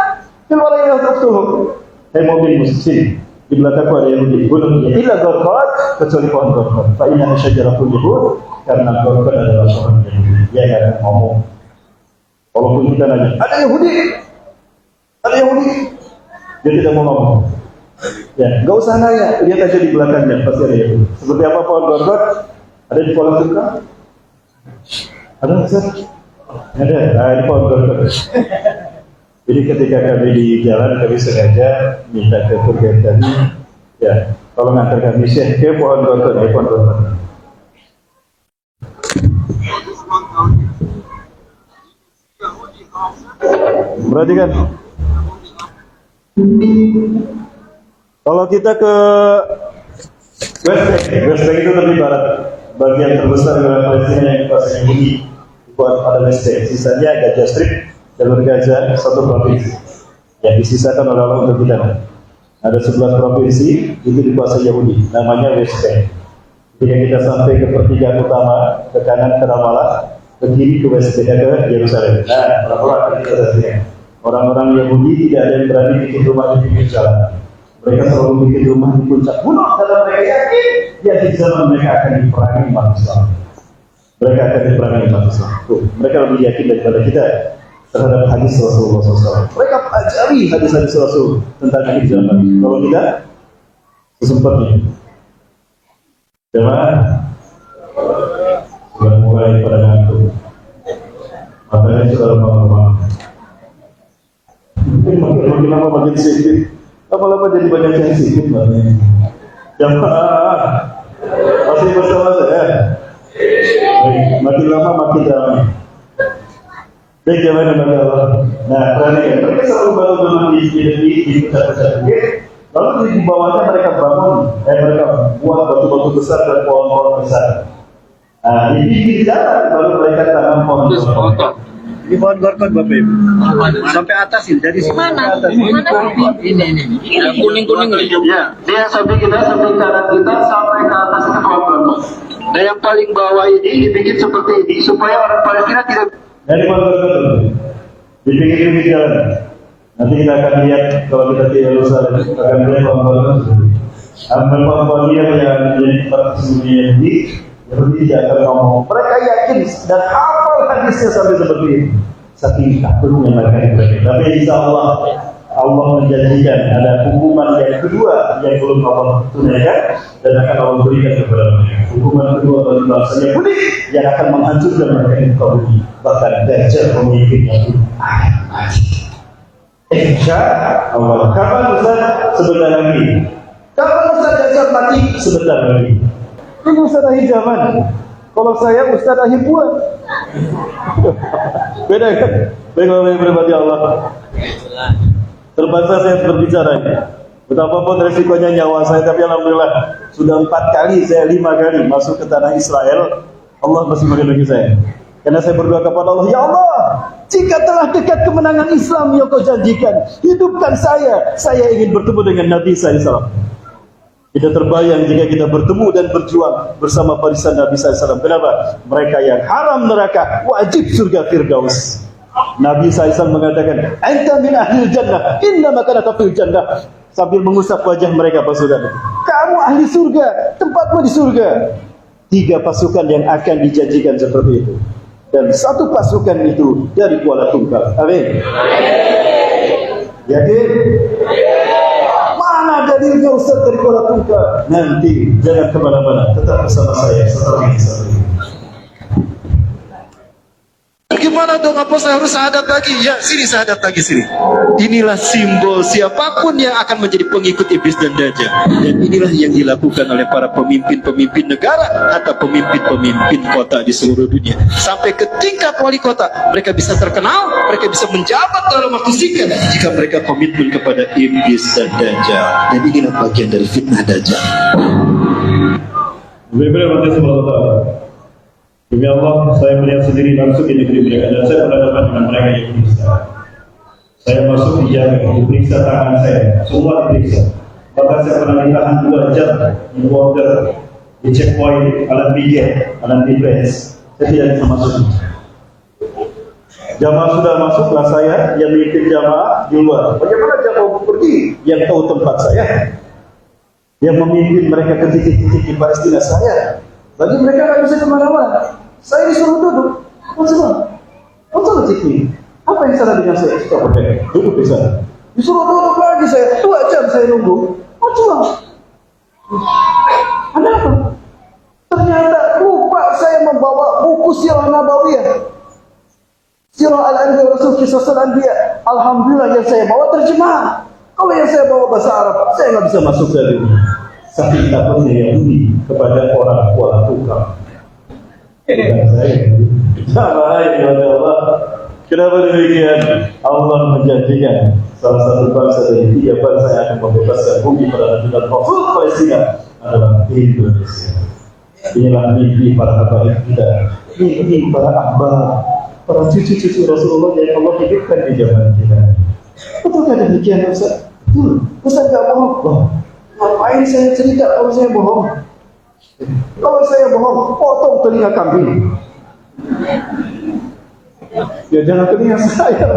keluar yang tertutup. Hai mobil muslim, di belakangku ada Yahudi. Gunungnya illa Gorkot, kecuali pohon Gorkot. Fa inna syajaratul yahud, karena Gorkot adalah pohon Yahudi. Dia yang akan ngomong. Walaupun kita nanya, ada Yahudi, dia tidak mau ngomong. Ya, nggak usah nanya, lihat aja di belakangnya pasti ada Yahudi. Seperti apa pohon Gorkot? Ada di Kuala Tungkal? Ada Ustaz? Ada. Nah, ini pohon Gorkot. Jadi ketika kami di jalan, kami sengaja minta ke Turkian tadi, ya, tolong antar kami Syekh ke pohon Gorkot, pohon Gorkot. Berarti kan, kalau kita ke West Bank itu lebih barat, bagian terbesar negara Palestina yang dikuasai Yahudi, buat pada West Bank. Sisanya Gaza Strip, jalur Gaza, satu provinsi yang disisakan oleh Allah untuk kita. Ada 11 provinsi itu dikuasai Yahudi, namanya West Bank. Ketika kita sampai ke pertigaan utama, ke kanan ke Ramallah, ke kiri ke West Bank, ke Yerusalem. Nah, orang-orang Yahudi tidak ada yang berani bikin rumah di pinggir jalan. Mereka selalu bikin rumah di puncak gunung, karena mereka yakin di akhir zaman mereka akan diperangi umat Islam. Tuh, mereka lebih yakin daripada kita terhadap hadis Rasulullah SAW. Mereka pelajari hadis-hadis Rasul tentang akhir zaman. Kalau kita sesempatnya, jemaah sudah mulai pada ngantuk, matanya sudah lemah-lemah. Makin lama makin sedikit, lama-lama jadi banyak yang sedikit. Jemaah masih bersama saya. Makin lama makin ramai. Baik, jemaah yang Allah. Nah, perhatikan, mereka selalu bangun di pusat-pusat. Lalu di bawahnya mereka bangun, mereka buat batu-batu besar dan pohon-pohon besar. Nah, di pinggir jalan baru mereka tanam pohon. Ini pohon Gorkot Bapak Ibu. Sampai atas ini, dari sini mana? atas. Ini. Yang kuning-kuning Ya, dia sampai kita sampai kanan kita sampai ke atas itu pohon Gorkot. Dan yang paling bawah ini dibikin seperti ini supaya orang Palestina tidak. Dari pohon Gorkot di pinggir-pinggir jalan. Nanti kita akan lihat kalau kita di Yerusalem akan melihat pohon Gorkot. Ambil pohon yang menjadi tempat sembunyian di Yahudi tidak akan ngomong. Mereka yakin dan hafal hadisnya sampai seperti ini. Saking takutnya mereka itu. Tapi insya Allah menjanjikan ada hukuman yang kedua yang belum Allah tunaikan dan akan Allah berikan kepada mereka. Hukuman kedua bagi bangsa Yahudi yang akan menghancurkan mereka di muka bumi. Bahkan Dajjal pemimpinnya itu mati. Insya Allah. Kapan Ustaz? Sebentar lagi. Kapan Ustaz Dajjal mati? Sebentar lagi. Ini Ustaz akhir zaman. Kalau saya Ustaz akhir bulan. Beda kan? Baiklah, beribadi Allah. Terpaksa saya berbicara ini. Betapapun resikonya nyawa saya, tapi alhamdulillah sudah 4 kali, saya 5 kali masuk ke tanah Israel. Allah masih melindungi saya. Karena saya berdoa kepada Allah, ya Allah, jika telah dekat kemenangan Islam yang kau janjikan, hidupkan saya ingin bertemu dengan Nabi SAW. Tidak terbayang jika kita bertemu dan berjuang bersama barisan Nabi SAW. Kenapa? Mereka yang haram neraka, wajib surga Firdaus. Nabi SAW mengatakan, "Anta min ahlil jannah, inna makanaka fil jannah." Sambil mengusap wajah mereka pasukan itu. Kamu ahli surga, tempatmu di surga. 3 pasukan yang akan dijanjikan seperti itu. Dan 1 pasukan itu dari Kuala Tungkal. Amin. Yakin? Mana dalilnya Ustaz dari Kuala Tungkal? Nanti jangan kemana-mana, tetap bersama saya setelah ini. Gimana dong, apa saya harus syahadat lagi? Ya, sini syahadat lagi, sini. Inilah simbol siapapun yang akan menjadi pengikut iblis dan dajjal. Dan inilah yang dilakukan oleh para pemimpin-pemimpin negara atau pemimpin-pemimpin kota di seluruh dunia. Sampai ke tingkat wali kota, mereka bisa terkenal, mereka bisa menjabat dalam waktu singkat jika mereka komitmen kepada iblis dan dajjal. Dan inilah bagian dari fitnah dajjal. Demi Allah, saya melihat sendiri langsung di negeri mereka dan saya berhadapan dengan mereka yang diperiksa. Saya masuk dijaga, diperiksa tangan saya, semua diperiksa. Bahkan saya pernah ditahan 2 jam di border, di checkpoint, alat pijat, alat defense. Saya tidak bisa masuk. Jamaah sudah masuklah saya yang mimpin jamaah di luar. Bagaimana jamaah pergi? Yang tahu tempat saya, yang memimpin mereka ke titik-titik di Palestina saya. Bagi mereka nggak bisa kemana-mana. Saya disuruh duduk. Masalah ini. Apa yang salah dengan saya? Suka pakai duduk di sana. Disuruh duduk lagi saya. 2 jam saya nunggu. Macam ada apa? Ternyata lupa saya membawa buku Sirah Nabawiyah. Sirah Al-Anbiya Rasul Kisah Al-Anbiya. Alhamdulillah yang saya bawa terjemahan. Kalau yang saya bawa bahasa Arab, saya nggak bisa masuk dari ini. Saking takutnya Yahudi kepada orang tua tukang. Bukan saya. Sama ya Allah. Kenapa demikian? Allah menjanjikan salah satu bangsa dari 3 bangsa yang akan membebaskan bumi pada negara Rasul Palestina adalah Indonesia. Inilah mimpi para habaib kita, mimpi para ahbab, para cucu-cucu Rasulullah yang Allah hidupkan di zaman kita. Betulkah demikian Ustaz? Ustaz nggak bohong. Wah, ngapain saya cerita kalau saya bohong? Kalau saya bohong, potong telinga kambing. Ya jangan telinga saya.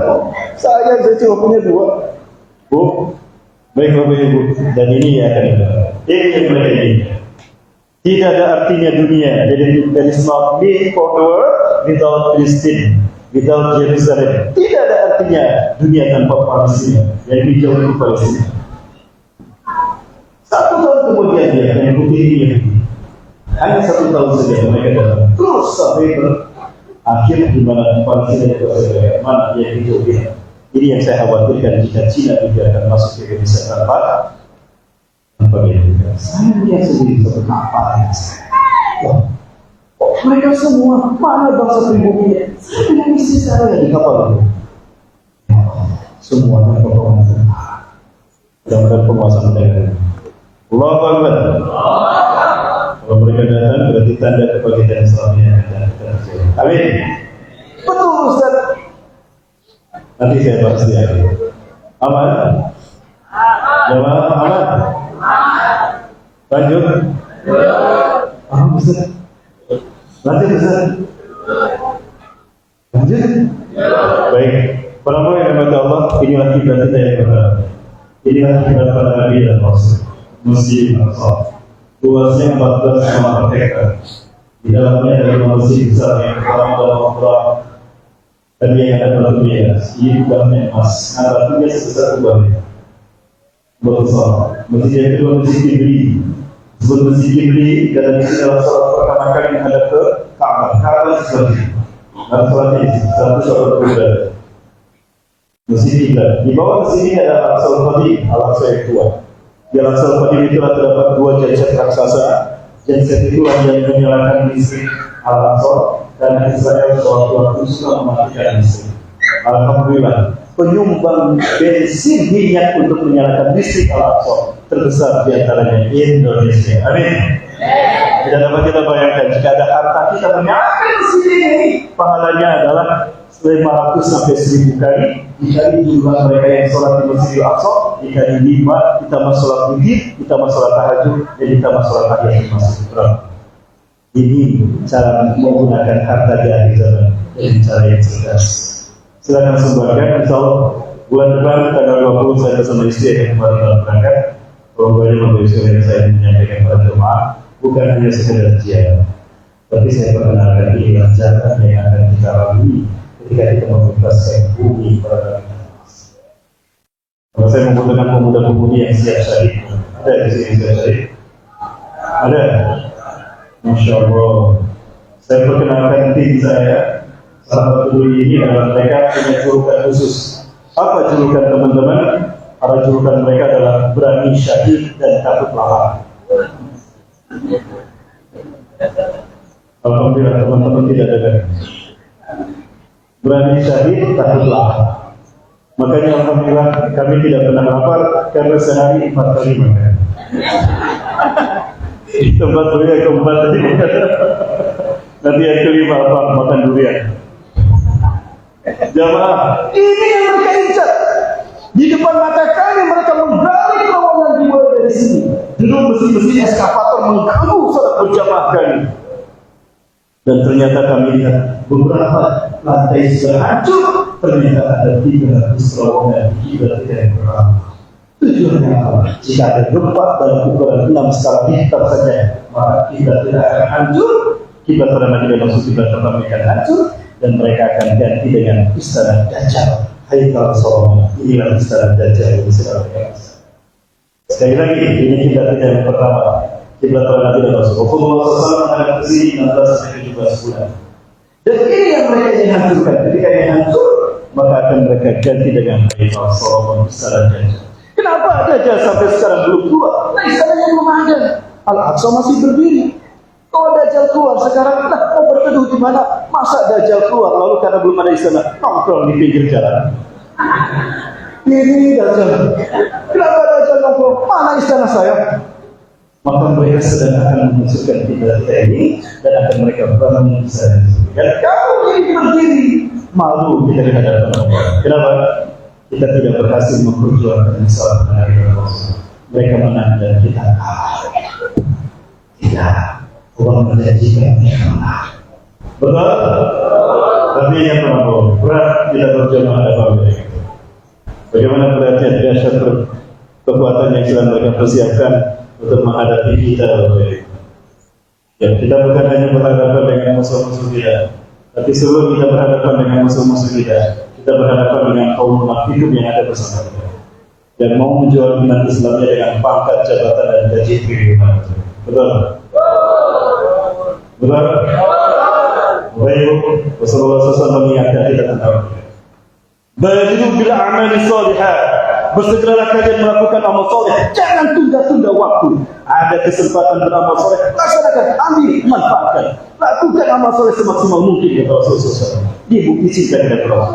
Saya cuma punya 2. Bu, baik Bapak Ibu, dan ini ya kan. Ini yang mereka ini. Tidak ada artinya dunia. Jadi there is not need for the world without Palestine, without Jerusalem. Tidak ada artinya dunia tanpa Palestina. Yang dijauh itu Palestina. 1 tahun kemudian dia yang putih ini hanya 1 tahun saja mereka datang. Terus sampai akhir di mana Palestina itu ada mana yang hijau dia. Ini yang saya khawatirkan jika Cina dibiarkan masuk ke Indonesia tanpa biaya. Saya melihat sendiri seperti apa yang mereka semua mana bangsa pribumi? Saya punya istri saya di kapal itu. Semuanya potongan tentara. Mudah-mudahan penguasa mereka. Allahu Akbar. Kalau mereka datang berarti tanda kebangkitan Islam yang akan terjadi. Amin. Betul Ustaz. Nanti saya bahas di akhir. Aman? Jamaah aman? Lanjut? Aman Ustaz. Lanjut Ustaz. Lanjut? Baik. Para yang dimati Allah, inilah kiblat kita yang benar. Inilah kiblat para Nabi dan Rasul. Masjid Al-Aqsa. Luasnya 14,4 hektar. Di dalamnya ada masjid besar yang pertama dalam Al-Quran. Dan yang ada batu bias, ini bukannya emas, batunya sebesar uangnya. Besar. Masjid yang kedua Masjid Kibli. Sebelum Masjid Kibli, dan di sini adalah salat pertama kali menghadap ke Ka'bah. Ka'bah seperti ini. Dan salat ini satu salat berbeda. Masjid Kiblat. Di bawah Masjid ini ada Al-Aqsa Al-Qadim, Al-Aqsa yang tua. Di Al-Aqsa Al-Qadim itulah terdapat 2 jacat raksasa. Jacat itulah yang menyalakan listrik Al-Aqsa. Dan Israel suatu suka mematikan listrik. Alhamdulillah, penyumbang bensin minyak untuk menyalakan listrik Al-Aqsa terbesar di antaranya Indonesia. Amin. Tidak dapat kita bayangkan jika ada harta kita menyalakan di sini, pahalanya adalah 500 sampai 1000 kali dikali jumlah mereka yang sholat di Masjidil Aqsa, dikali 5 ditambah sholat witir, ditambah sholat tahajud, dan ditambah sholat tahiyyatul masjid. Ini cara menggunakan harta di akhir zaman dengan cara yang cerdas. Silakan sumbangkan. Insyaallah bulan depan tanggal 20 saya bersama istri akan kembali dalam berangkat. Pokoknya Bapak Ibu yang saya menyampaikan pada jemaah bukan hanya sekedar ziarah, tapi saya perkenalkan inilah jalan yang akan kita lalui ketika kita membebaskan bumi pada kita. Kalau saya membutuhkan pemuda-pemudi yang siap syahid, ada di sini siap syahid? Ada. Masya Allah. Saya perkenalkan tim saya. Salah satu ini adalah mereka punya julukan khusus. Apa julukan teman-teman? Para julukan mereka adalah berani syahid dan takut lahar. Alhamdulillah teman-teman tidak ada. Berani syahid takut lahar. Makanya alhamdulillah kami tidak pernah lapar karena sehari 4 kali makan. Di tempat durian keempat tadi. Nanti yang kelima apa? Makan durian. Jamaah, ini yang mereka incar. Di depan mata kami mereka menggali terowongan dimulai dari sini. Dulu mesin-mesin eskavator mengganggu salat berjamaah kami. Dan ternyata kami lihat beberapa lantai sudah hancur. Ternyata ada 300 terowongan kiblat yang pertama. Tujuannya apa? Jika ada gempa dalam ukuran 6 skala Richter saja, maka kiblat tidak akan hancur. Kiblat pada Madinah maksud kiblat pertama akan hancur, dan mereka akan ganti dengan istana Dajjal. Haikal Solomon, inilah istana Dajjal yang sedang mereka. Sekali lagi, ini kiblat yang pertama. Kiblat pada Madinah Rasulullah SAW menghadap ke sini 16 sampai 17 bulan. Dan ini yang mereka ingin hancurkan. Ketika ini hancur, maka akan mereka ganti dengan Haikal Solomon istana Dajjal. Kenapa Dajjal sampai sekarang belum keluar? Nah, istananya belum ada. Al-Aqsa masih berdiri. Kalau Dajjal keluar sekarang, nah, mau berteduh di mana? Masa Dajjal keluar lalu karena belum ada istana nongkrong di pinggir jalan? Ini Dajjal. Kenapa Dajjal nongkrong? Mana istana saya? Maka mereka sedang akan memasukkan kita ini dan akan mereka bangun istana. Dan kalau ini berdiri, malu kita di hadapan Allah. Kenapa? Kita tidak berhasil memperjuangkan Islam dari Rasul. Mereka menang dan kita kalah. Tidak. Allah menjanjikan mereka menang. Betul? Tapi yang pertama, berat kita berjamaah hadapan mereka. Bagaimana perhatian dahsyat kekuatan yang sedang mereka persiapkan untuk menghadapi kita. Ya, kita bukan hanya berhadapan dengan musuh-musuh kita, tapi sebelum kita berhadapan dengan musuh-musuh kita berhadapan dengan kaum munafik yang ada bersama kita dan mau menjual iman Islamnya dengan pangkat, jabatan, dan gaji triliunan. Betul? Betul? Baik, Rasulullah SAW mengingatkan kita tentang badiru bil a'mali salihah. Bersegeralah kalian melakukan amal soleh. Jangan tunda-tunda waktu. Ada kesempatan beramal soleh, laksanakan, ambil, manfaatkan. Lakukan amal soleh semaksimal mungkin ya Rasulullah SAW. Dia bukti cinta kepada Allah.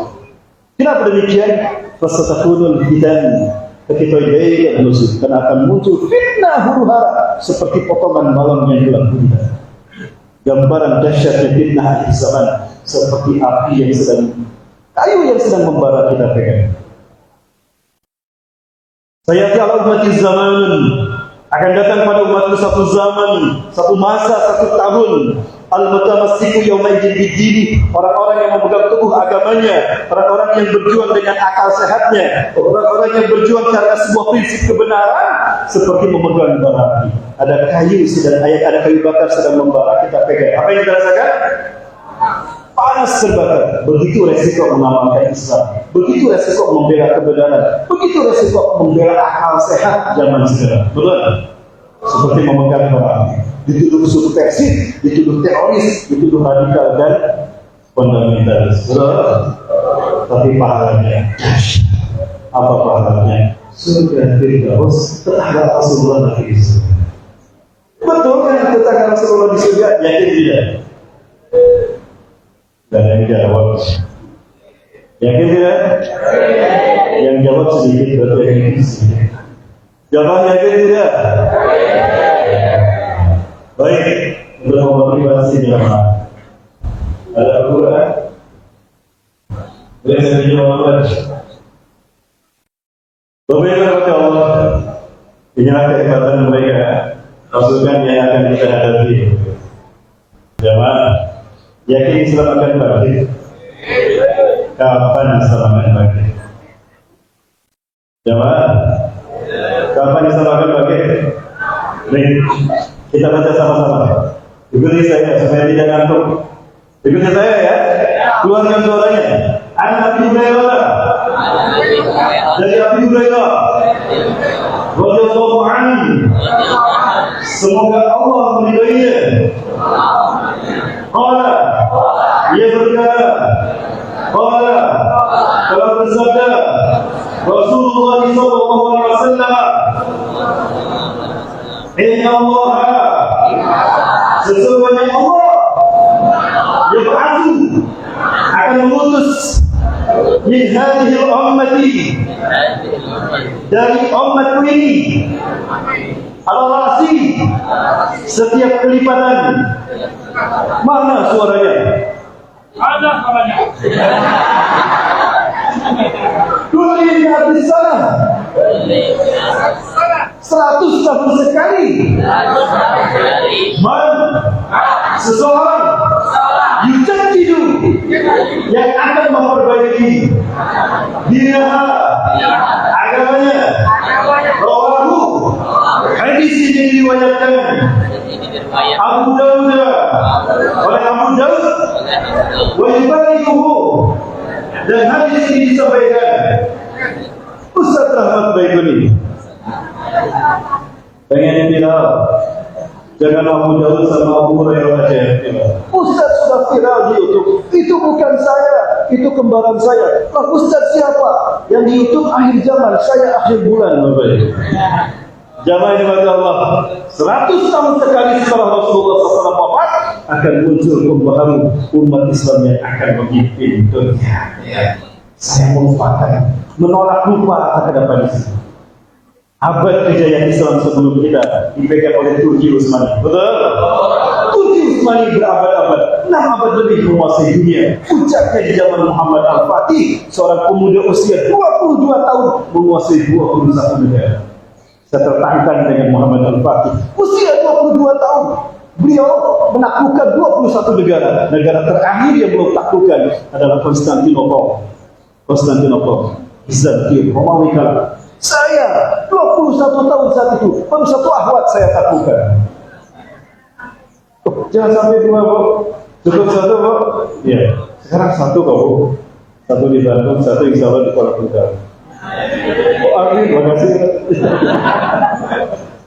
Kenapa demikian? Fasatakunul fitan ketika dia nusuk, dan akan muncul fitnah huru-hara seperti potongan malam yang gelap gulita. Gambaran dahsyatnya fitnah akhir zaman seperti api yang sedang, kayu yang sedang membara kita pegang. Sayati ala ummati zamanun, akan datang pada umatku satu zaman, satu masa, satu tahun. Al-mutamassiku yawma idin bidini, orang-orang yang memegang teguh agamanya, orang-orang yang berjuang dengan akal sehatnya, orang-orang yang berjuang karena sebuah prinsip kebenaran seperti memegang bara api. Ada kayu sedang ada kayu bakar sedang membara, kita pegang. Apa yang kita rasakan? Panas terbakar. Begitu resiko mengamalkan Islam, begitu resiko membela kebenaran, begitu resiko membela akal sehat zaman sekarang. Betul? Seperti memegang bara api. Dituduh subversif, dituduh teroris, dituduh radikal dan fundamentalis. Tapi pahalanya, apa pahalanya? Surga Firdaus tetangga Rasulullah di surga. Betul kan tetangga Rasulullah di surga? Yakin tidak? Dan yang jawab, yakin tidak? Yang jawab sedikit berarti yang ini sedikit. Jawab yakin tidak? Baik, untuk memotivasi jemaah. Ada Al-Quran. Boleh saya dijawabkan. Berbeda kepada Allah. Inilah kehebatan mereka. Pasukan yang akan kita hadapi. Jemaah, yakin Islam akan bangkit? Kapan Islam akan bangkit? Jemaah, kapan Islam akan bangkit? Baik. Kita baca sama-sama. Ikuti saya supaya tidak ngantuk. Ikuti saya ya. Keluarkan suaranya. Anak Abi Hurairah. Dari Abi Hurairah radhiyallahu anhu. Semoga Allah meridainya. Qala, ia berkata, qala, telah bersabda Rasulullah sallallahu alaihi wasallam, inna Allah, sesungguhnya Allah yab'atsu, akan mengutus min hadhihi ummati, dari umatku ini, al-rasi, setiap kelipatan. Mana suaranya? Ada suaranya. Kulli habis sana 100 tahun sekali. Man, seseorang yang akan memperbaiki dirinya, agamanya. Rawahu, hadis ini diriwayatkan Abu Dawud oleh Abu Dawud, wa yubayyuhu, dan hadis ini disampaikan Ustaz Rahmat Baikuni. Pengen viral, jangan Abu Dawud sama Abu Hurairah aja yang viral. Ustaz sudah viral di YouTube. Itu bukan saya, itu kembaran saya. Lah Ustaz siapa? Yang di YouTube akhir zaman, saya akhir bulan, Bapak Ibu. Jamaah ibadah Allah, 100 tahun sekali setelah Rasulullah SAW wafat akan muncul pembaharu umat Islam yang akan memimpin dunia. Saya melupakan, menolak lupa akan apa di sini. Abad kejayaan Islam sebelum kita dipegang oleh Turki Utsmani. Betul? Turki Utsmani berabad-abad, 6 abad lebih menguasai dunia. Puncaknya di zaman Muhammad Al-Fatih, seorang pemuda usia 22 tahun menguasai 21 negara. Saya tertantang dengan Muhammad Al-Fatih, usia 22 tahun. Beliau menaklukkan 21 negara. Negara terakhir yang belum taklukkan adalah Konstantinopel. Bizantium, Romawi kala. Saya 21 tahun saat itu, baru 1 ahwat saya taklukkan. Jangan sampai 2, Bu. Cukup 1, Bu. Ya, sekarang 1 kok, Bu. 1 di Bandung, 1 insya Allah di Kuala Lumpur. Amin, terima kasih.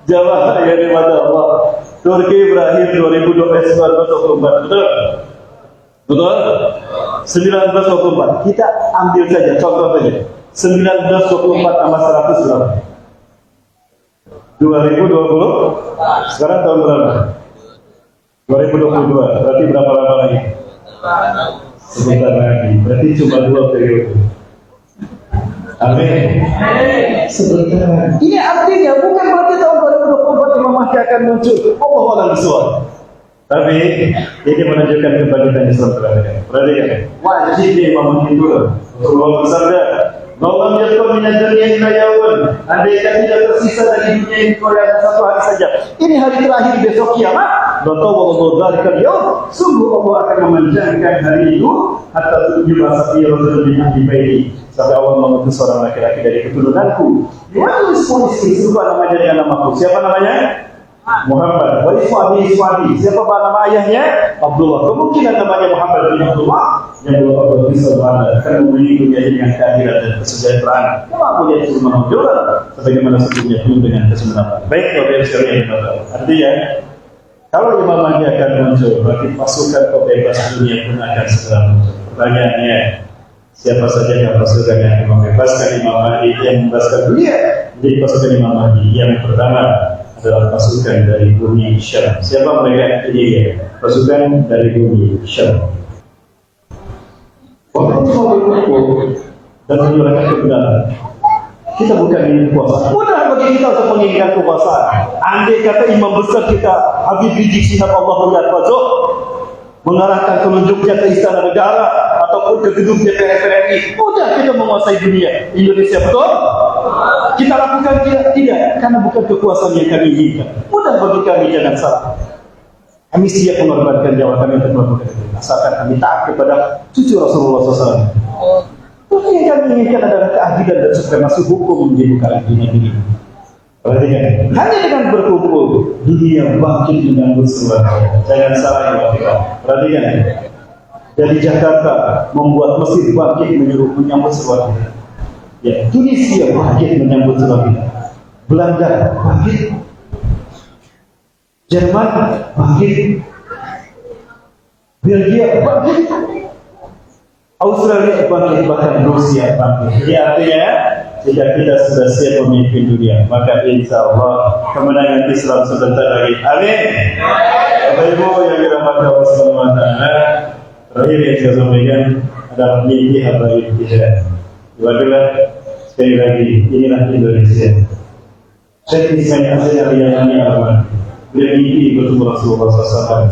Jamaah yang dimana Allah, Turki berakhir 2024, betul? Betul? 1924. Kita ambil saja contoh saja. 1924 sama 100 berapa? 2020. Sekarang tahun berapa? 2022. Berarti berapa lama lagi? Sebentar lagi. Berarti cuma 2 periode. Amin. Sebentar. Ini artinya bukan berarti tahun 2024 Imam Mahdi akan muncul. Allah alam bishawab. Tapi ini menunjukkan kebangkitan Islam terakhir. Perhatikan. Wajib Imam Mahdi dulu. Rasulullah bersabda, "Malam yakun min ad-dunya illa yawmun." Andai kata tidak tersisa dari dunia ini kecuali satu hari saja. Ini hari terakhir besok kiamat. Wallahu dzalika al-yawm. Sungguh Allah akan memanjangkan hari itu hatta yub'atsa fi rajulin min ahli baiti. Sampai Allah mengutus seorang laki-laki dari keturunanku. Wa ismuhu namanya dengan namaku. Siapa namanya? Muhammad. Wa ismuhu siapa nama ayahnya? Abdullah. Kemungkinan namanya Muhammad bin Abdullah yang belum Abdullah akan memberi dunia dengan kehadiran dan kesejahteraan. Memang punya cuma menjual sebagaimana sebelumnya penuh dengan kesempurnaan. Baik, Bapak sekalian yang berbahagia. Artinya, kalau Imam Mahdi akan muncul, berarti pasukan pembebas dunia pun akan segera muncul. Pertanyaannya, siapa saja yang pasukan yang membebaskan Imam Mahdi, yang membebaskan dunia menjadi pasukan Imam Mahdi? Yang pertama adalah pasukan dari bumi Syam. Siapa mereka? Ini dia, pasukan dari bumi Syam. Waktu berkumpul dan menyuarakan kebenaran, kita bukan ingin kekuasaan. Mudah bagi kita untuk menginginkan kekuasaan. Andai kata imam besar kita Habib Rizik Syihab Allahu Akbar mengarahkan telunjuknya ke istana negara ataupun ke gedung DPR RI, mudah kita menguasai dunia. Indonesia betul? Kita lakukan tidak, karena bukan kekuasaan yang kami inginkan. Mudah bagi kami, jangan salah. Kami siap mengorbankan nyawa kami untuk melakukan itu, asalkan kami taat kepada cucu Rasulullah SAW. Itu yang kami inginkan adalah keadilan dan supremasi hukum menjadi muka dunia ini. Perhatikan, hanya dengan berkumpul dunia bangkit menyambut semuanya. Jangan salah yang perhatikan. Perhatikan, dari Jakarta membuat Mesir bangkit menyambut semuanya. Ya, Tunisia bangkit menyambut semuanya. Belanda bangkit, Jerman bangkit, Belgia bangkit, Australia bangkit, bahkan Rusia bangkit. Ini artinya jika kita sudah siap memimpin dunia, maka insya Allah kemenangan Islam sebentar lagi. Amin. Bapak Ibu yang dirahmati Allah Subhanahu wa Ta'ala, terakhir yang saya sampaikan adalah mimpi habaib kita. Itulah sekali lagi, inilah Indonesia. Syekh Ismail Azan Al-Yamani Al-Rahman beliau mimpi bertemu Rasulullah SAW.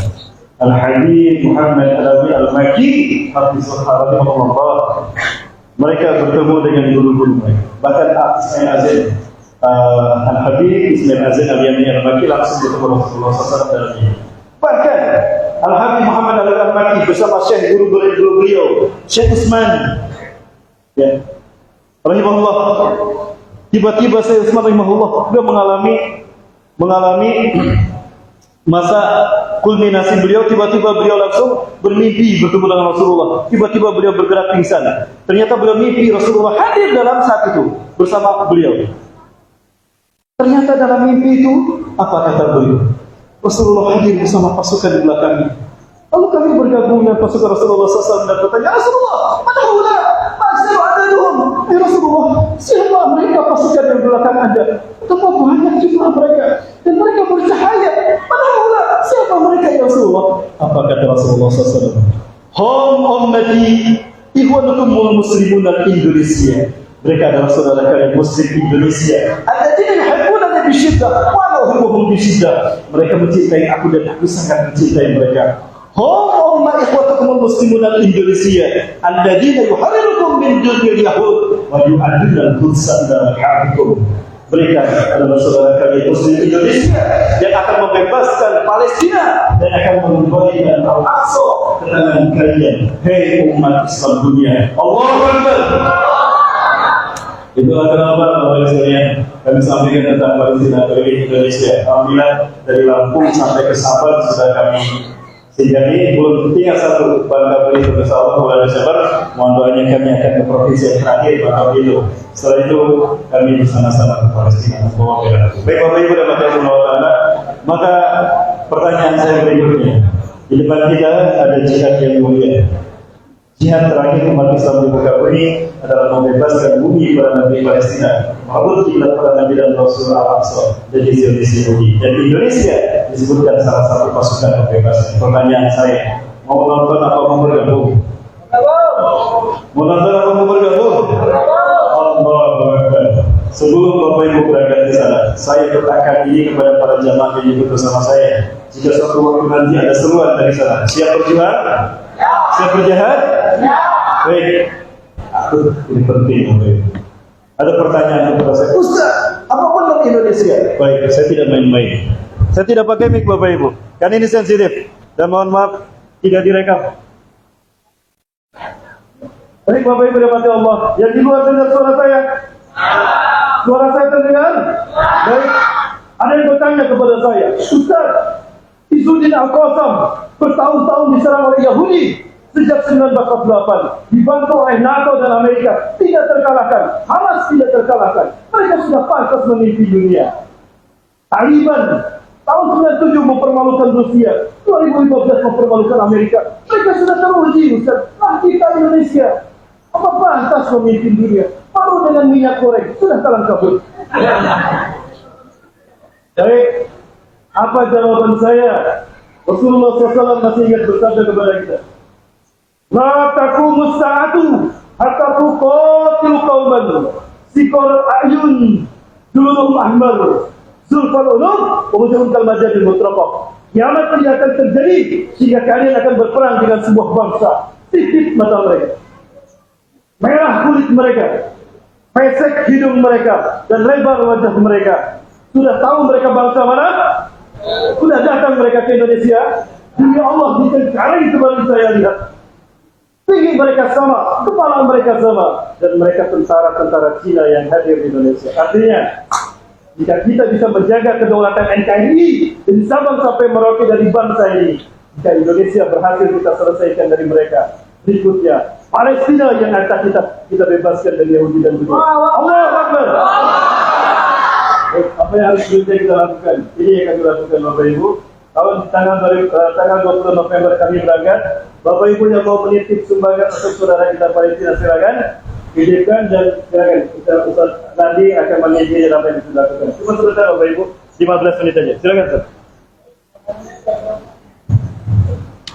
Al-Habib Muhammad Alawi Al-Maki Hafizullah Rahimahullah. Mereka bertemu dengan guru-guru mereka. Bahkan Ismail Azan Al-Habib Ismail Azan Al-Yamani Al-Maki langsung bertemu Rasulullah SAW dalam ini. Bahkan Al-Habib Muhammad Al-Ahmadi bersama Syekh guru beliau, Syekh Utsman, ya, rahimahullah. Tiba-tiba Syekh Utsman rahimahullah beliau mengalami masa kulminasi beliau. Tiba-tiba beliau langsung bermimpi bertemu dengan Rasulullah. Tiba-tiba beliau bergerak pingsan. Ternyata beliau mimpi Rasulullah hadir dalam saat itu bersama beliau. Ternyata dalam mimpi itu apa kata beliau? Rasulullah hadir bersama pasukan di belakangnya. Lalu kami bergabung dengan pasukan Rasulullah SAW dan bertanya, Rasulullah, mana hula? Maksud adalah, Rasulullah, siapa mereka pasukan yang belakang Anda? Betapa banyak jumlah mereka dan mereka bercahaya. Mana hula? Siapa mereka ya Rasulullah? Apa kata Rasulullah SAW? Hum ummati ikhwanukumul muslimun Indonesia. Mereka adalah saudara kalian Muslim Indonesia. Alladzina yuhibbunani bisyiddah wa la uhibbuhum bisyiddah. Mereka mencintai aku dan aku sangat mencintai mereka. Hum umma ikhwatukumul muslimun Indonesia. Alladzina yuharrirukum min dunil yahud wa yu'adduna al-qudsa ila al-hafikum. Mereka adalah saudara kalian Muslim Indonesia yang akan membebaskan Palestina dan akan mengembalikan Al-Aqsa ke tangan kalian. Hei umat Islam dunia. Allahu Akbar. Itulah kenapa Bapak sekalian kami sampaikan tentang Palestina dari Indonesia. Alhamdulillah dari Lampung sampai ke Sabar sudah kami sehingga belum tinggal satu bangga beri bersama Allah Sabar. Mohon doanya kami akan ke provinsi yang terakhir Bangka-Belitung. Setelah itu kami bersama-sama ke Palestina. Baik Bapak Ibu dan Bapak Ibu maka pertanyaan saya berikutnya. Di depan kita ada jihad yang mulia. Jihad terakhir umat Islam di muka bumi adalah membebaskan bumi pada negeri Palestina, merebut kiblat pada Nabi dan Rasul Al-Aqsa dari Zionis Yahudi. Dan Indonesia disebutkan salah satu pasukan pembebasan. Pertanyaan saya, mau nonton atau mau bergabung? Mau nonton atau mau bergabung? Allahu Akbar. Sebelum Bapak Ibu berangkat di sana, saya katakan ini kepada para jamaah yang ikut bersama saya. Jika suatu waktu nanti ada seruan dari sana, siap berjuang? Siap berjihad? Baik. Ini penting. Ada pertanyaan kepada saya. Ustaz, apa benar Indonesia? Baik, saya tidak main-main. Saya tidak pakai mic Bapak Ibu. Kan ini sensitif. Dan mohon maaf, tidak direkam. Baik Bapak Ibu dan Allah. Yang di luar dengar suara saya? Suara saya terdengar? Baik. Ada yang bertanya kepada saya. Ustaz, Izzuddin Al-Qassam bertahun-tahun diserang oleh Yahudi sejak 1948, dibantu oleh NATO dan Amerika, tidak terkalahkan. Hamas tidak terkalahkan. Mereka sudah pantas memimpin dunia. Taliban tahun 97 mempermalukan Rusia, 2015 mempermalukan Amerika. Mereka sudah teruji, Ustaz. Nah, kita Indonesia apa pantas memimpin dunia? Baru dengan minyak goreng sudah kalah kabut. Baik, apa jawaban saya? Rasulullah SAW masih ingat bersabda kepada kita, La taqumus sa'atu hatta tuqatilu qauman siqal a'yun duluhum ahmar zulfal ulum wujudul kalmadil mutraqah. Kiamat tidak akan terjadi sehingga kalian akan berperang dengan sebuah bangsa. Sipit mata mereka, merah kulit mereka, pesek hidung mereka, dan lebar wajah mereka. Sudah tahu mereka bangsa mana? Sudah datang mereka ke Indonesia. Demi Allah, sekarang itu baru saya lihat. Tinggi mereka sama, kepala mereka sama, dan mereka tentara-tentara Cina yang hadir di Indonesia. Artinya, jika kita bisa menjaga kedaulatan NKRI dari Sabang sampai Merauke dari bangsa ini, jika Indonesia berhasil kita selesaikan dari mereka, berikutnya Palestina yang akan kita bebaskan dari Yahudi dan Buddha. Allahu Akbar. Apa yang harus kita lakukan? Ini yang kami lakukan Bapak Ibu. Tahun tanggal 20 November kami berangkat. Bapak Ibu yang mau menitip sumbangan untuk saudara kita Palestina silakan titipkan dan silakan kita Ustaz nanti akan menginjil apa yang sudah lakukan. Cuma sebentar Bapak Ibu, 15 menit saja. Silakan Ustaz.